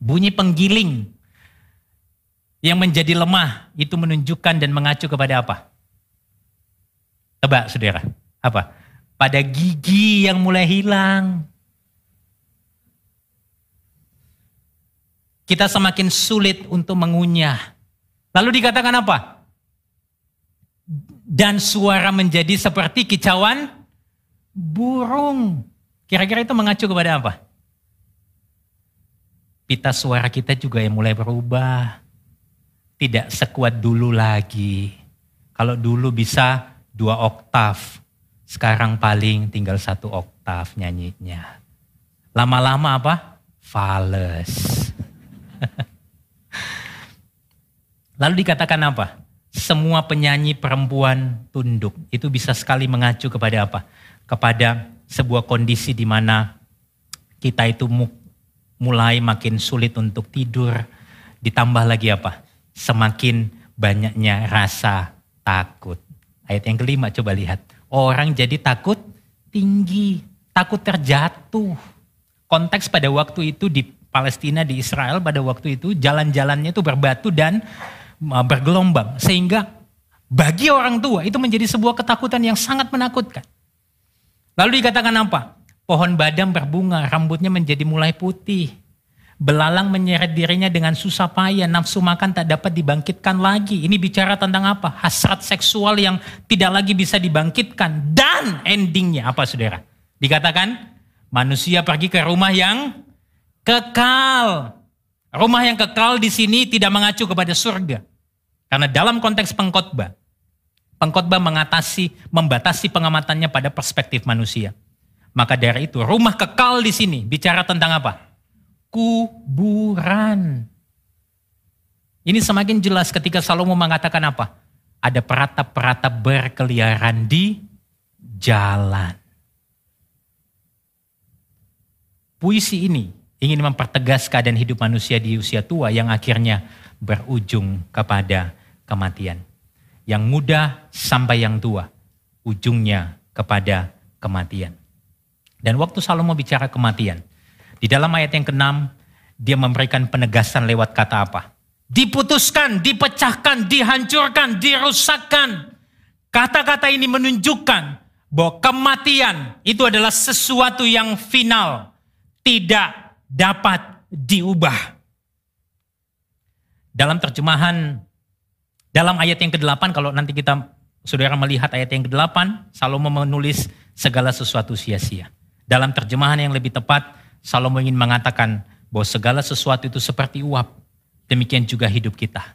Bunyi penggiling yang menjadi lemah itu menunjukkan dan mengacu kepada apa? Tebak saudara, apa? Pada gigi yang mulai hilang. Kita semakin sulit untuk mengunyah. Lalu dikatakan apa? Dan suara menjadi seperti kicauan burung. Kira-kira itu mengacu kepada apa? Pita suara kita juga yang mulai berubah. Tidak sekuat dulu lagi. Kalau dulu bisa 2 oktav. Sekarang paling tinggal 1 oktav nyanyinya. Lama-lama apa? Fales. Lalu dikatakan apa? Semua penyanyi perempuan tunduk. Itu bisa sekali mengacu kepada apa? Kepada sebuah kondisi di mana kita itu mulai makin sulit untuk tidur. Ditambah lagi apa? Semakin banyaknya rasa takut. Ayat yang kelima coba lihat. Orang jadi takut tinggi, takut terjatuh. Konteks pada waktu itu di Palestina, di Israel pada waktu itu jalan-jalannya itu berbatu dan bergelombang. Sehingga bagi orang tua itu menjadi sebuah ketakutan yang sangat menakutkan. Lalu dikatakan apa? Pohon badam berbunga, rambutnya menjadi mulai putih. Belalang menyeret dirinya dengan susah payah, nafsu makan tak dapat dibangkitkan lagi. Ini bicara tentang apa? Hasrat seksual yang tidak lagi bisa dibangkitkan. Dan endingnya apa saudara? Dikatakan manusia pergi ke rumah yang kekal. Rumah yang kekal di sini tidak mengacu kepada surga. Karena dalam konteks pengkhotbah membatasi pengamatannya pada perspektif manusia. Maka dari itu rumah kekal di sini bicara tentang apa? Kuburan. Ini semakin jelas ketika Salomo mengatakan apa? Ada peratap-peratap berkeliaran di jalan. Puisi ini ingin mempertegas keadaan hidup manusia di usia tua yang akhirnya berujung kepada kematian. Yang muda sampai yang tua, ujungnya kepada kematian. Dan waktu Salomo bicara kematian, di dalam ayat yang ke-6, dia memberikan penegasan lewat kata apa? Diputuskan, dipecahkan, dihancurkan, dirusakkan. Kata-kata ini menunjukkan bahwa kematian itu adalah sesuatu yang final, tidak dapat diubah. Dalam terjemahan, dalam ayat yang ke-8, kalau nanti saudara melihat ayat yang ke-8, Salomo menulis segala sesuatu sia-sia. Dalam terjemahan yang lebih tepat, Salomo ingin mengatakan bahwa segala sesuatu itu seperti uap. Demikian juga hidup kita.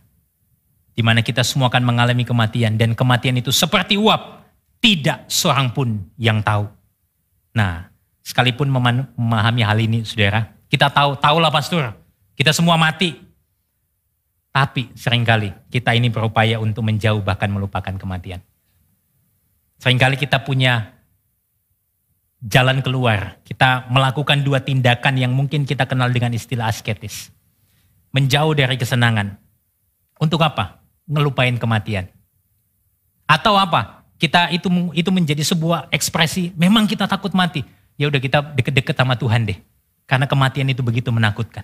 Di mana kita semua akan mengalami kematian. Dan kematian itu seperti uap. Tidak seorang pun yang tahu. Nah, sekalipun memahami hal ini saudara. Kita tahulah pastor. Kita semua mati. Tapi seringkali kita ini berupaya untuk menjauh bahkan melupakan kematian. Seringkali kita punya jalan keluar. Kita melakukan dua tindakan yang mungkin kita kenal dengan istilah asketis. Menjauh dari kesenangan. Untuk apa? Ngelupain kematian. Atau apa? Kita itu menjadi sebuah ekspresi, memang kita takut mati. Ya udah kita deket-deket sama Tuhan deh. Karena kematian itu begitu menakutkan.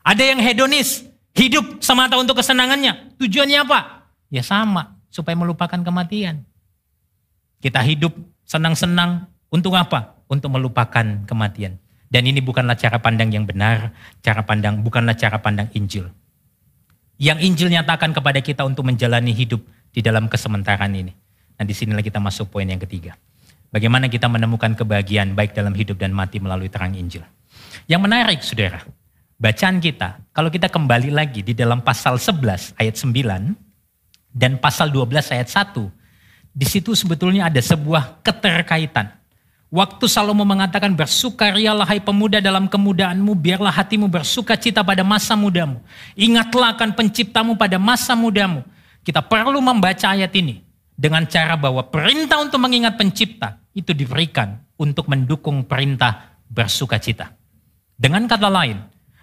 Ada yang hedonis, hidup semata untuk kesenangannya. Tujuannya apa? Ya sama, supaya melupakan kematian. Kita hidup senang-senang. Untuk apa? Untuk melupakan kematian. Dan ini bukanlah cara pandang yang benar, bukanlah cara pandang Injil. Yang Injil nyatakan kepada kita untuk menjalani hidup di dalam kesementaraan ini. Nah, disinilah kita masuk poin yang ketiga. Bagaimana kita menemukan kebahagiaan baik dalam hidup dan mati melalui terang Injil. Yang menarik saudara, bacaan kita, kalau kita kembali lagi di dalam pasal 11 ayat 9 dan pasal 12 ayat 1, di situ sebetulnya ada sebuah keterkaitan. Waktu Salomo mengatakan bersukarialah hai pemuda dalam kemudaanmu, biarlah hatimu bersuka cita pada masa mudamu. Ingatlah akan penciptamu pada masa mudamu. Kita perlu membaca ayat ini dengan cara bahwa perintah untuk mengingat pencipta itu diberikan untuk mendukung perintah bersuka cita. Dengan kata lain,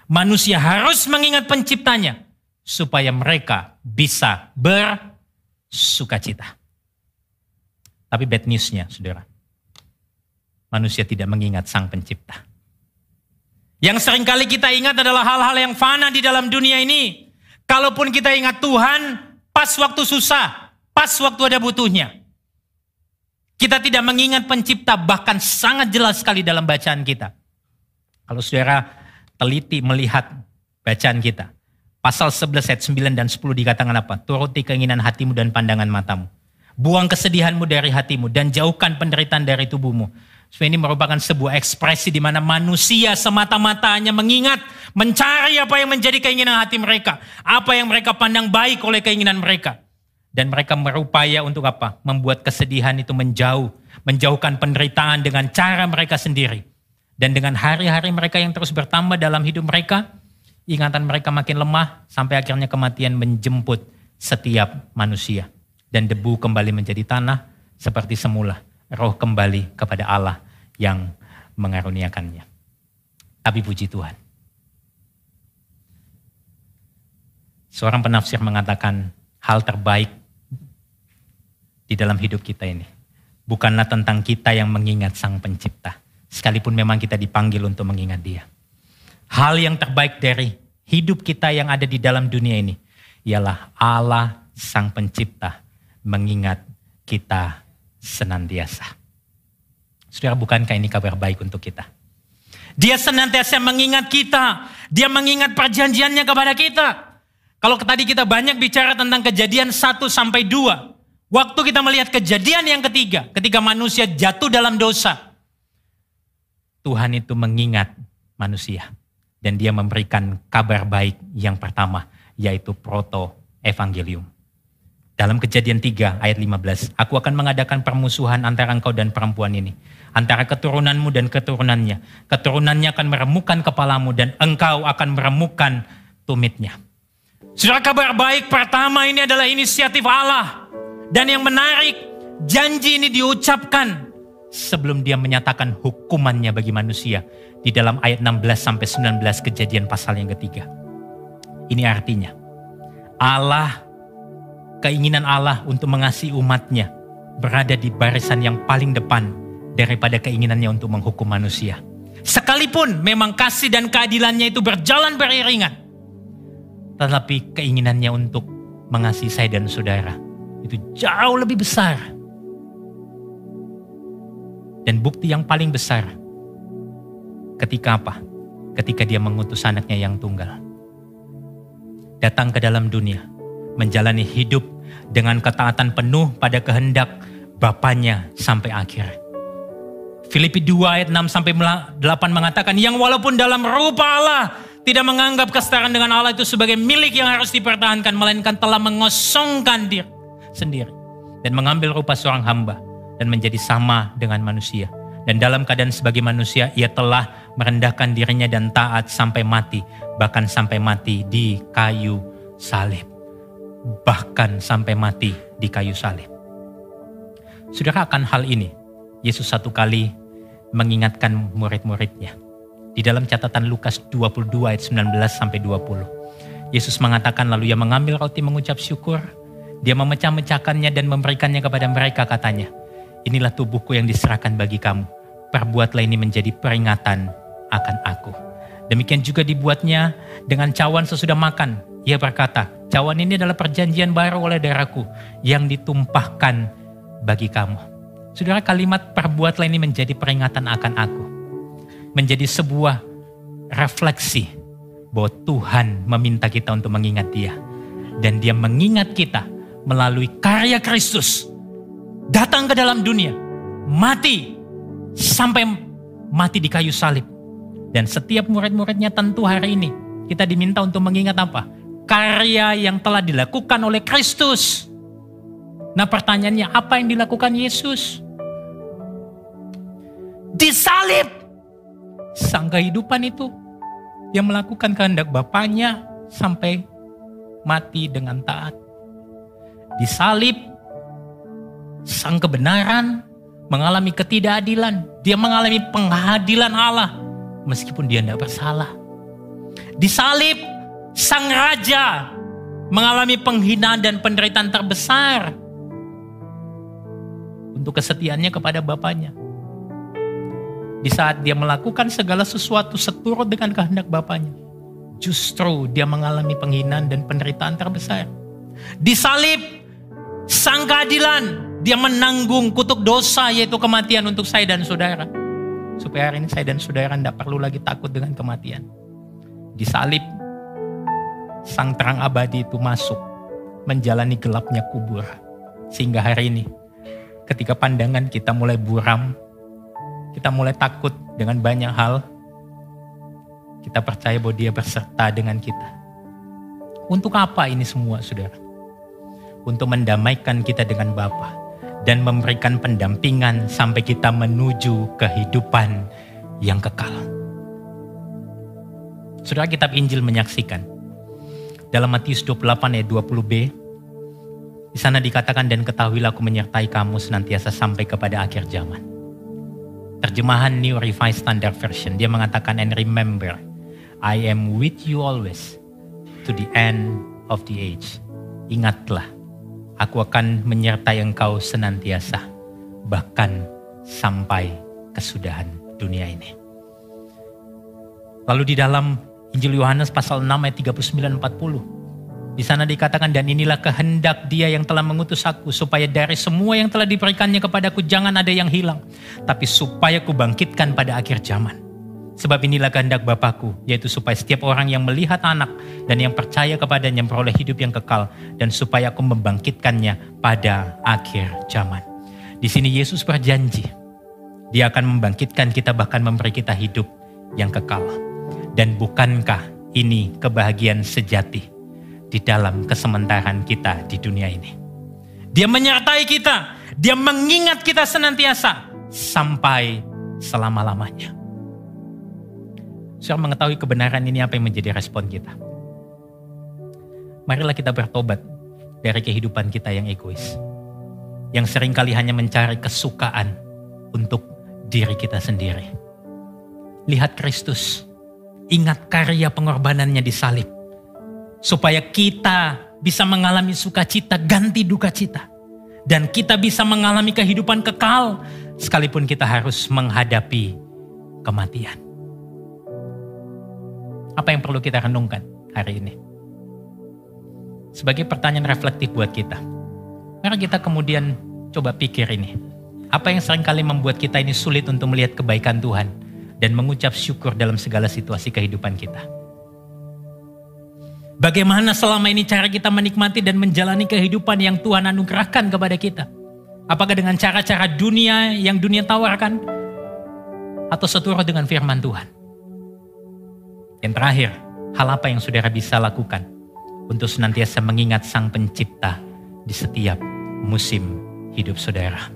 manusia harus mengingat penciptanya supaya mereka bisa bersuka cita. Tapi bad news-nya saudara, manusia tidak mengingat sang pencipta. Yang seringkali kita ingat adalah hal-hal yang fana di dalam dunia ini. Kalaupun kita ingat Tuhan, pas waktu susah, pas waktu ada butuhnya. Kita tidak mengingat pencipta, bahkan sangat jelas sekali dalam bacaan kita. Kalau saudara teliti melihat bacaan kita. Pasal 11 ayat 9 dan 10 dikatakan apa? Turuti keinginan hatimu dan pandangan matamu. Buang kesedihanmu dari hatimu dan jauhkan penderitaan dari tubuhmu. So, ini merupakan sebuah ekspresi di mana manusia semata-mata hanya mengingat, mencari apa yang menjadi keinginan hati mereka. Apa yang mereka pandang baik oleh keinginan mereka. Dan mereka berupaya untuk apa? Membuat kesedihan itu menjauhkan penderitaan dengan cara mereka sendiri. Dan dengan hari-hari mereka yang terus bertambah dalam hidup mereka, ingatan mereka makin lemah sampai akhirnya kematian menjemput setiap manusia. Dan debu kembali menjadi tanah seperti semula. Roh kembali kepada Allah yang mengaruniakannya. Tapi puji Tuhan. Seorang penafsir mengatakan hal terbaik di dalam hidup kita ini bukanlah tentang kita yang mengingat Sang Pencipta, sekalipun memang kita dipanggil untuk mengingat Dia. Hal yang terbaik dari hidup kita yang ada di dalam dunia ini ialah Allah Sang Pencipta mengingat kita senantiasa. Saudara, bukankah ini kabar baik untuk kita? Dia senantiasa mengingat kita. Dia mengingat perjanjiannya kepada kita. Kalau tadi kita banyak bicara tentang Kejadian 1-2. Waktu kita melihat kejadian yang ketiga, ketika manusia jatuh dalam dosa, Tuhan itu mengingat manusia. Dan dia memberikan kabar baik yang pertama, yaitu proto-evangelium. Dalam Kejadian 3 ayat 15, aku akan mengadakan permusuhan antara engkau dan perempuan ini. Antara keturunanmu dan keturunannya. Keturunannya akan meremukkan kepalamu dan engkau akan meremukkan tumitnya. Saudara, kabar baik pertama ini adalah inisiatif Allah. Dan yang menarik, janji ini diucapkan sebelum dia menyatakan hukumannya bagi manusia. Di dalam ayat 16-19 Kejadian pasal yang ketiga. Ini artinya, keinginan Allah untuk mengasihi umatnya berada di barisan yang paling depan daripada keinginannya untuk menghukum manusia. Sekalipun memang kasih dan keadilannya itu berjalan beriringan. Tetapi keinginannya untuk mengasihi saya dan saudara itu jauh lebih besar. Dan bukti yang paling besar ketika apa? Ketika dia mengutus anaknya yang tunggal. Datang ke dalam dunia, menjalani hidup dengan ketaatan penuh pada kehendak Bapanya sampai akhir. Filipi 2 ayat 6-8 mengatakan, yang walaupun dalam rupa Allah, tidak menganggap kesetaraan dengan Allah itu sebagai milik yang harus dipertahankan, melainkan telah mengosongkan diri sendiri. Dan mengambil rupa seorang hamba dan menjadi sama dengan manusia. Dan dalam keadaan sebagai manusia, ia telah merendahkan dirinya dan taat sampai mati. Bahkan sampai mati di kayu salib. Bahkan sampai mati di kayu salib. Saudara, akan hal ini, Yesus satu kali mengingatkan murid-muridnya. Di dalam catatan Lukas 22 ayat 19-20. Yesus mengatakan, lalu ia mengambil roti mengucap syukur. Dia memecah-mecahkannya dan memberikannya kepada mereka, katanya, inilah tubuhku yang diserahkan bagi kamu. Perbuatlah ini menjadi peringatan akan aku. Demikian juga dibuatnya dengan cawan sesudah makan. Ia berkata, cawan ini adalah perjanjian baru oleh darahku yang ditumpahkan bagi kamu. Saudara, kalimat perbuatlah ini menjadi peringatan akan aku. Menjadi sebuah refleksi bahwa Tuhan meminta kita untuk mengingat Dia. Dan Dia mengingat kita melalui karya Kristus. Datang ke dalam dunia, mati, sampai mati di kayu salib. Dan setiap murid-muridnya tentu hari ini kita diminta untuk mengingat apa? Karya yang telah dilakukan oleh Kristus. Nah, pertanyaannya, apa yang dilakukan Yesus? Disalib. Sang kehidupan itu yang melakukan kehendak Bapanya sampai mati dengan taat. Disalib, sang kebenaran mengalami ketidakadilan. Dia mengalami pengadilan Allah meskipun dia tidak bersalah. Disalib, sang raja mengalami penghinaan dan penderitaan terbesar untuk kesetiaannya kepada Bapanya. Di saat dia melakukan segala sesuatu seturut dengan kehendak Bapanya, justru dia mengalami penghinaan dan penderitaan terbesar. Disalib, sang keadilan, dia menanggung kutuk dosa yaitu kematian untuk saya dan saudara. Supaya hari ini saya dan saudara tidak perlu lagi takut dengan kematian. Disalib, sang terang abadi itu masuk menjalani gelapnya kubur. Sehingga hari ini ketika pandangan kita mulai buram, kita mulai takut dengan banyak hal, kita percaya bahwa Dia berserta dengan kita. Untuk apa ini semua, saudara? Untuk mendamaikan kita dengan Bapa dan memberikan pendampingan sampai kita menuju kehidupan yang kekal. Saudara, kitab Injil menyaksikan dalam Matius 28 ayat 20b, di sana dikatakan, dan ketahuilah aku menyertai kamu senantiasa sampai kepada akhir zaman. Terjemahan New Revised Standard Version, dia mengatakan, and remember, I am with you always to the end of the age. Ingatlah, aku akan menyertai engkau senantiasa, bahkan sampai kesudahan dunia ini. Lalu di dalam Injil Yohanes pasal 6 ayat 39-40. Di sana dikatakan, dan inilah kehendak Dia yang telah mengutus aku, supaya dari semua yang telah diberikannya kepadaku jangan ada yang hilang, tapi supaya kubangkitkan pada akhir zaman. Sebab inilah kehendak Bapa-Ku, yaitu supaya setiap orang yang melihat anak dan yang percaya kepadanya memperoleh hidup yang kekal, dan supaya aku membangkitkannya pada akhir zaman. Di sini Yesus berjanji, Dia akan membangkitkan kita, bahkan memberi kita hidup yang kekal. Dan bukankah ini kebahagiaan sejati di dalam kesementaraan kita di dunia ini? Dia menyertai kita, Dia mengingat kita senantiasa sampai selama-lamanya. Saudara mengetahui kebenaran ini, apa yang menjadi respon kita? Marilah kita bertobat dari kehidupan kita yang egois, yang seringkali hanya mencari kesukaan untuk diri kita sendiri. Lihat Kristus, ingat karya pengorbanannya di salib, supaya kita bisa mengalami sukacita ganti duka cita. Dan kita bisa mengalami kehidupan kekal sekalipun kita harus menghadapi kematian. Apa yang perlu kita renungkan hari ini? Sebagai pertanyaan reflektif buat kita. Mari kita kemudian coba pikir ini. Apa yang seringkali membuat kita ini sulit untuk melihat kebaikan Tuhan dan mengucap syukur dalam segala situasi kehidupan kita? Bagaimana selama ini cara kita menikmati dan menjalani kehidupan yang Tuhan anugerahkan kepada kita? Apakah dengan cara-cara dunia yang dunia tawarkan? Atau seturut dengan firman Tuhan? Yang terakhir, hal apa yang saudara bisa lakukan untuk senantiasa mengingat Sang Pencipta di setiap musim hidup saudara?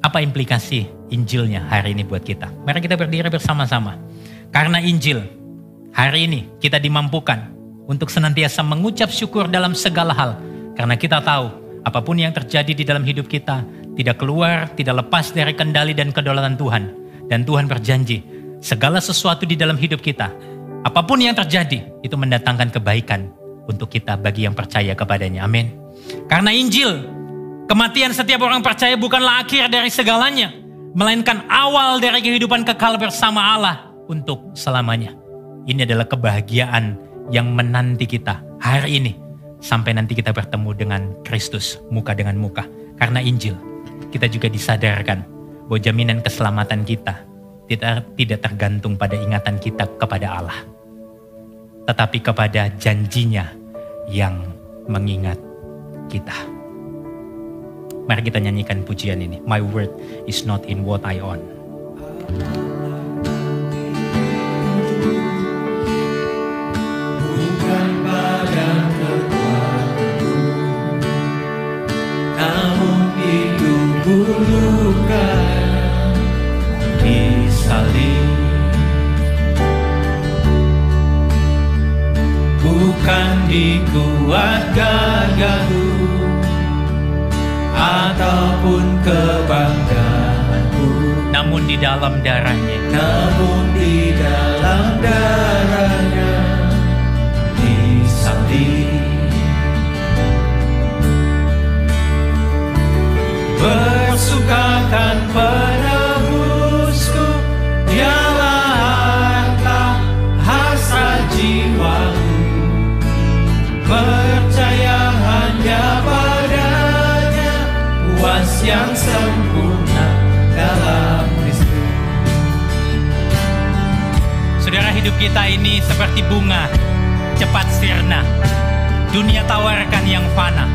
Apa implikasi Injilnya hari ini buat kita? Mari kita berdiri bersama-sama. Karena Injil, hari ini kita dimampukan untuk senantiasa mengucap syukur dalam segala hal. Karena kita tahu apapun yang terjadi di dalam hidup kita tidak keluar, tidak lepas dari kendali dan kedaulatan Tuhan. Dan Tuhan berjanji segala sesuatu di dalam hidup kita, apapun yang terjadi, itu mendatangkan kebaikan untuk kita bagi yang percaya kepadanya. Amin. Karena Injil, kematian setiap orang percaya bukanlah akhir dari segalanya, melainkan awal dari kehidupan kekal bersama Allah untuk selamanya. Ini adalah kebahagiaan yang menanti kita hari ini sampai nanti kita bertemu dengan Kristus muka dengan muka. Karena Injil, kita juga disadarkan bahwa jaminan keselamatan kita tidak tergantung pada ingatan kita kepada Allah, tetapi kepada janjinya yang mengingat kita. Mari kita nyanyikan pujian ini. My word is not in what I own. Bukan pada kekuatanku, namun itu bulukan di salib. Bukan di kuat gagahku ataupun kebanggaanku, Namun di dalam darahnya, disalib. Bersukakan penebusku, dialah harta hasrat jiwaku. Percaya hanya padanya, puas yang sempurna dalam Kristus. saudara, hidup kita ini seperti bunga, cepat sirna. Dunia tawarkan yang fana.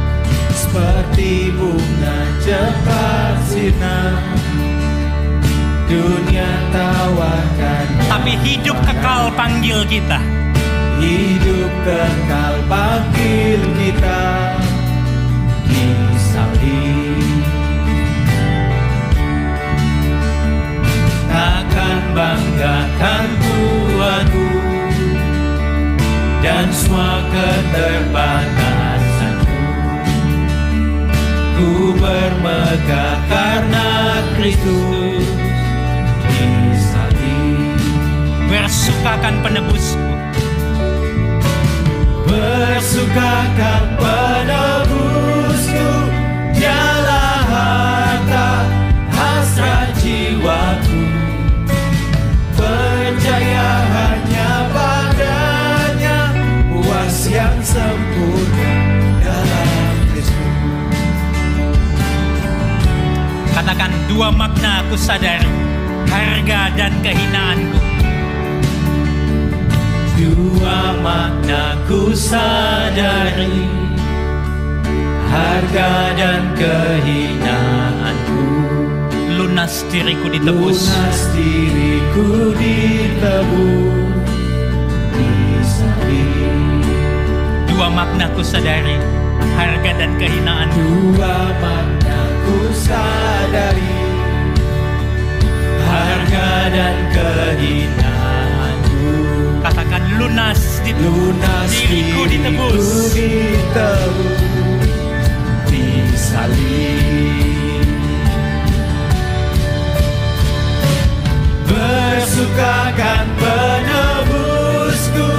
Seperti bunga cepat sirna, dunia tawarkan. Tapi hidup kekal panggil kita. Hidup kekal panggil kita di salib. Takkan banggakan Tuhanku dan semua keterbatasanku. Ku bermegah karena Kristus disalib. Bersukakan penebusku, bersukakan penebusku, dialah harta hasrat jiwaku. Percaya hanya padanya, puas yang sempurna dalam Kristus. katakan dua makna aku sadari, harga dan kehinaanku. Dua makna ku sadari, harga dan kehinaanku. Lunas diriku ditebus, lunas diriku ditebus disalib. dua makna ku sadari, harga dan kehinaanku. Dua makna ku sadari, harga dan kehinaanku. Katakan lunas diriku ditebus disalib. Bersukakan penebusku,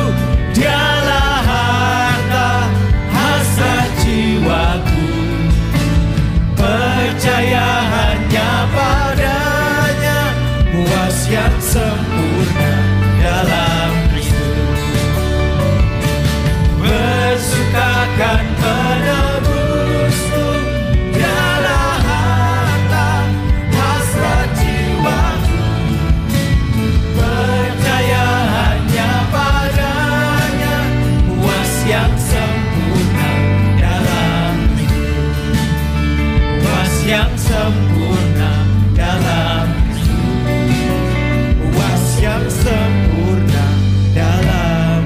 dialah harta hasrat jiwaku. Percaya hanya padanya, puas yang sempurna dalam bersukakan penebusku, dialah harta hasrat jiwaku. Percaya hanya padanya, puas yang sempurna dalam Kristus. Puas yang sempurna dalam Kristus. Puas yang sempurna dalam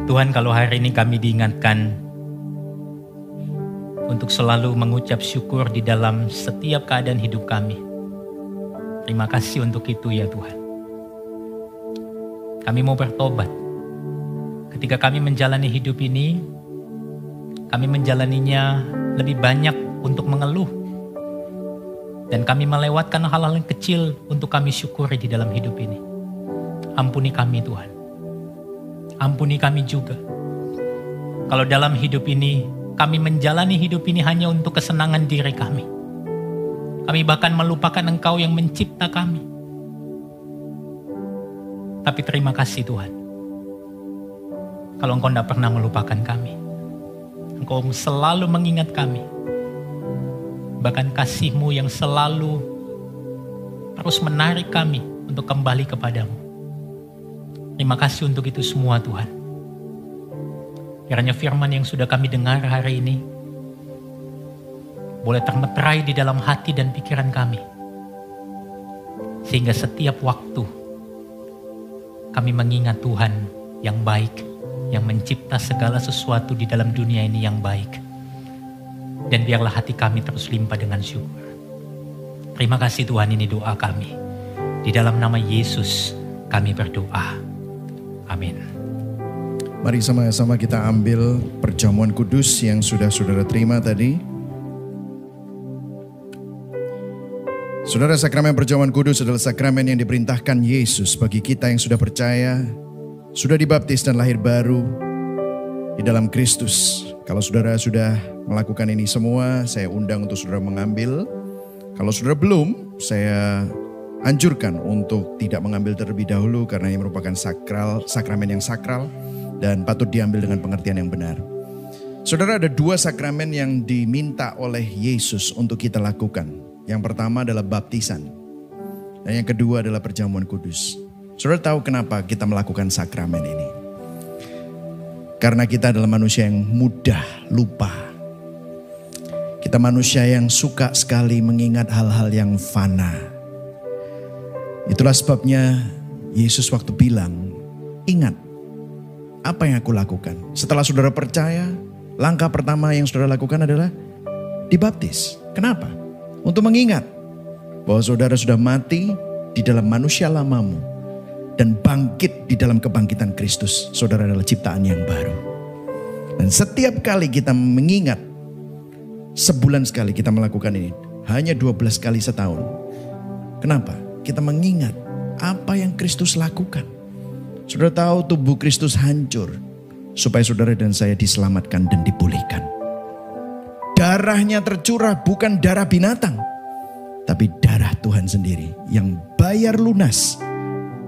Tuhan, kalau hari ini kami diingatkan untuk selalu mengucap syukur di dalam setiap keadaan hidup kami. Terima kasih untuk itu ya Tuhan. Kami mau bertobat. Ketika kami menjalani hidup ini, kami menjalaninya lebih banyak untuk mengeluh. Dan kami melewatkan hal-hal yang kecil untuk kami syukuri di dalam hidup ini. Ampuni kami Tuhan. Ampuni kami juga. Kalau dalam hidup ini, kami menjalani hidup ini hanya untuk kesenangan diri kami. Kami bahkan melupakan Engkau yang mencipta kami. Tapi terima kasih Tuhan. Kalau Engkau tidak pernah melupakan kami. Engkau selalu mengingat kami. Bahkan kasih-Mu yang selalu terus menarik kami untuk kembali kepadamu. Terima kasih untuk itu semua Tuhan. Kiranya firman yang sudah kami dengar hari ini boleh termeterai di dalam hati dan pikiran kami. Sehingga setiap waktu kami mengingat Tuhan yang baik, yang mencipta segala sesuatu di dalam dunia ini yang baik. Dan biarlah hati kami terus limpah dengan syukur. Terima kasih Tuhan, ini doa kami. Di dalam nama Yesus kami berdoa. Amin. Mari sama-sama kita ambil perjamuan kudus yang sudah saudara terima tadi. Saudara, sakramen perjamuan kudus adalah sakramen yang diperintahkan Yesus bagi kita yang sudah percaya, sudah dibaptis dan lahir baru di dalam Kristus. Kalau saudara sudah melakukan ini semua, saya undang untuk saudara mengambil. Kalau saudara belum, saya anjurkan untuk tidak mengambil terlebih dahulu karena ini merupakan sakramen yang sakral dan patut diambil dengan pengertian yang benar. Saudara, ada dua sakramen yang diminta oleh Yesus untuk kita lakukan. Yang pertama adalah baptisan dan yang kedua adalah perjamuan kudus. Saudara tahu kenapa kita melakukan sakramen ini? Karena kita adalah manusia yang mudah lupa. Kita manusia yang suka sekali mengingat hal-hal yang fana. Itulah sebabnya Yesus waktu bilang, ingat apa yang aku lakukan. Setelah saudara percaya, langkah pertama yang saudara lakukan adalah dibaptis. Kenapa? Untuk mengingat bahwa saudara sudah mati di dalam manusia lamamu dan bangkit di dalam kebangkitan Kristus. Saudara adalah ciptaan yang baru. Dan setiap kali kita mengingat, sebulan sekali kita melakukan ini, hanya 12 kali setahun. Kenapa? Kita mengingat apa yang Kristus lakukan. Saudara tahu tubuh Kristus hancur supaya saudara dan saya diselamatkan dan dipulihkan. Darahnya tercurah bukan darah binatang, tapi darah Tuhan sendiri yang bayar lunas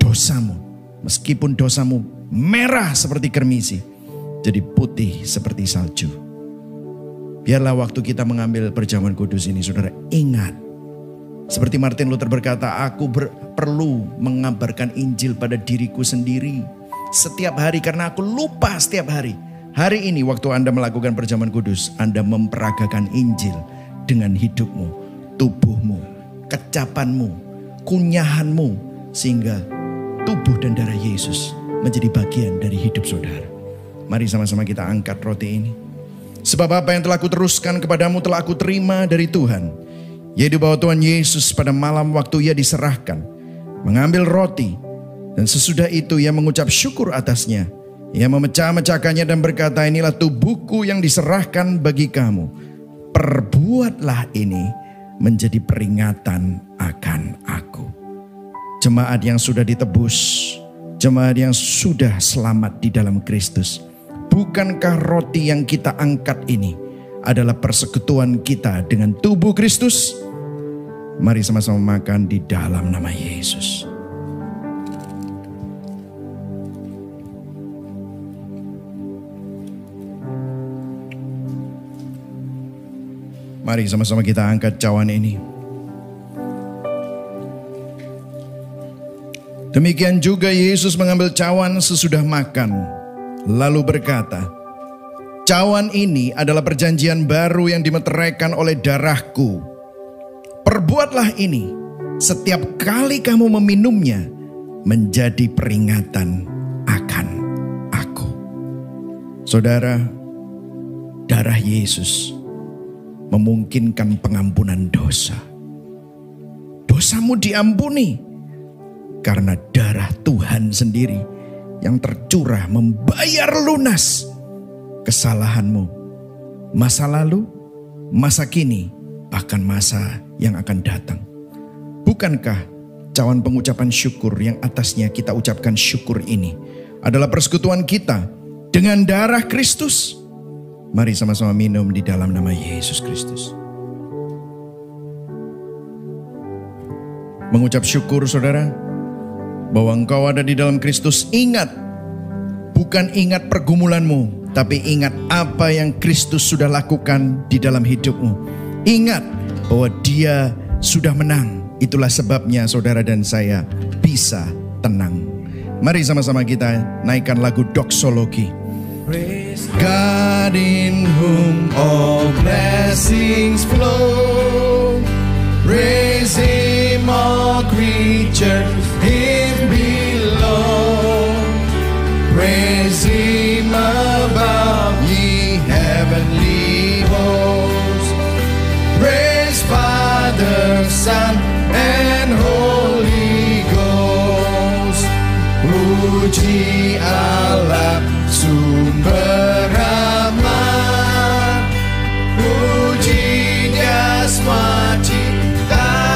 dosamu. Meskipun dosamu merah seperti kermisi, jadi putih seperti salju. Biarlah waktu kita mengambil perjamuan kudus ini, saudara ingat. Seperti Martin Luther berkata, aku perlu mengabarkan Injil pada diriku sendiri setiap hari karena aku lupa setiap hari. Hari ini waktu Anda melakukan perjamuan kudus, Anda memperagakan Injil dengan hidupmu, tubuhmu, kecapanmu, kunyahanmu, sehingga tubuh dan darah Yesus menjadi bagian dari hidup saudara. Mari sama-sama kita angkat roti ini. Sebab apa yang telah kuteruskan kepadamu telah aku terima dari Tuhan, yaitu bahwa Tuhan Yesus pada malam waktu ia diserahkan, mengambil roti, dan sesudah itu ia mengucap syukur atasnya. Ia memecah-mecahkannya dan berkata, inilah tubuhku yang diserahkan bagi kamu. Perbuatlah ini menjadi peringatan akan aku. Jemaat yang sudah ditebus, jemaat yang sudah selamat di dalam Kristus. Bukankah roti yang kita angkat ini adalah persekutuan kita dengan tubuh Kristus? Mari sama-sama makan di dalam nama Yesus. Mari sama-sama kita angkat cawan ini. Demikian juga Yesus mengambil cawan sesudah makan, lalu berkata, cawan ini adalah perjanjian baru yang dimeteraikan oleh darahku. Perbuatlah ini setiap kali kamu meminumnya menjadi peringatan akan aku. Saudara, darah Yesus memungkinkan pengampunan dosa. Dosamu diampuni karena darah Tuhan sendiri yang tercurah membayar lunas kesalahanmu, masa lalu, masa kini, bahkan masa yang akan datang. Bukankah cawan pengucapan syukur yang atasnya kita ucapkan syukur ini adalah persekutuan kita dengan darah Kristus? Mari sama-sama minum di dalam nama Yesus Kristus. Mengucap syukur saudara, bahwa engkau ada di dalam Kristus. Ingat, bukan ingat pergumulanmu, tapi ingat apa yang Kristus sudah lakukan di dalam hidupmu. Ingat bahwa Dia sudah menang. Itulah sebabnya saudara dan saya bisa tenang. Mari sama-sama kita naikkan lagu doksologi. God in whom all blessings flow, praise Him all creatures in below, praise Him above ye heavenly hosts, praise Father, Son, and Holy Ghost. Puji Allah sumber rahmat, puji Dia semua ciptaannya,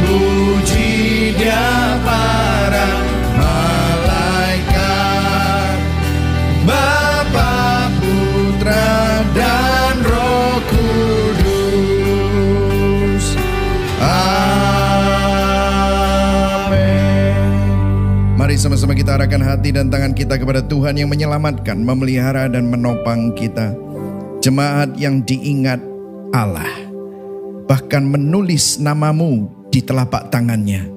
puji Dia para malaikat, Bapa, Putra, dan Roh Kudus. Mari sama-sama kita arahkan hati dan tangan kita kepada Tuhan yang menyelamatkan, memelihara dan menopang kita. Jemaat yang diingat Allah, bahkan menulis namamu di telapak tangannya.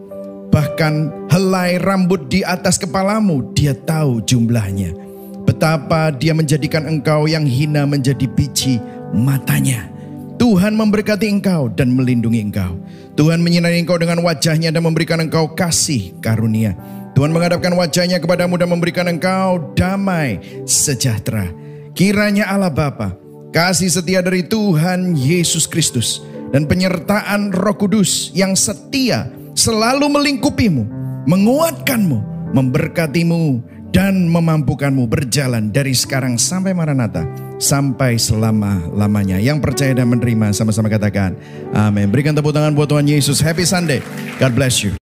Bahkan helai rambut di atas kepalamu Dia tahu jumlahnya. Betapa Dia menjadikan engkau yang hina menjadi biji matanya. Tuhan memberkati engkau dan melindungi engkau. Tuhan menyinari engkau dengan wajahnya dan memberikan engkau kasih karunia. Tuhan menghadapkan wajahnya kepadamu dan memberikan engkau damai sejahtera. Kiranya Allah Bapa, kasih setia dari Tuhan Yesus Kristus, dan penyertaan Roh Kudus yang setia selalu melingkupimu, menguatkanmu, memberkatimu, dan memampukanmu berjalan dari sekarang sampai Maranatha, sampai selama-lamanya. Yang percaya dan menerima sama-sama katakan amin. Berikan tepuk tangan buat Tuhan Yesus. Happy Sunday. God bless you.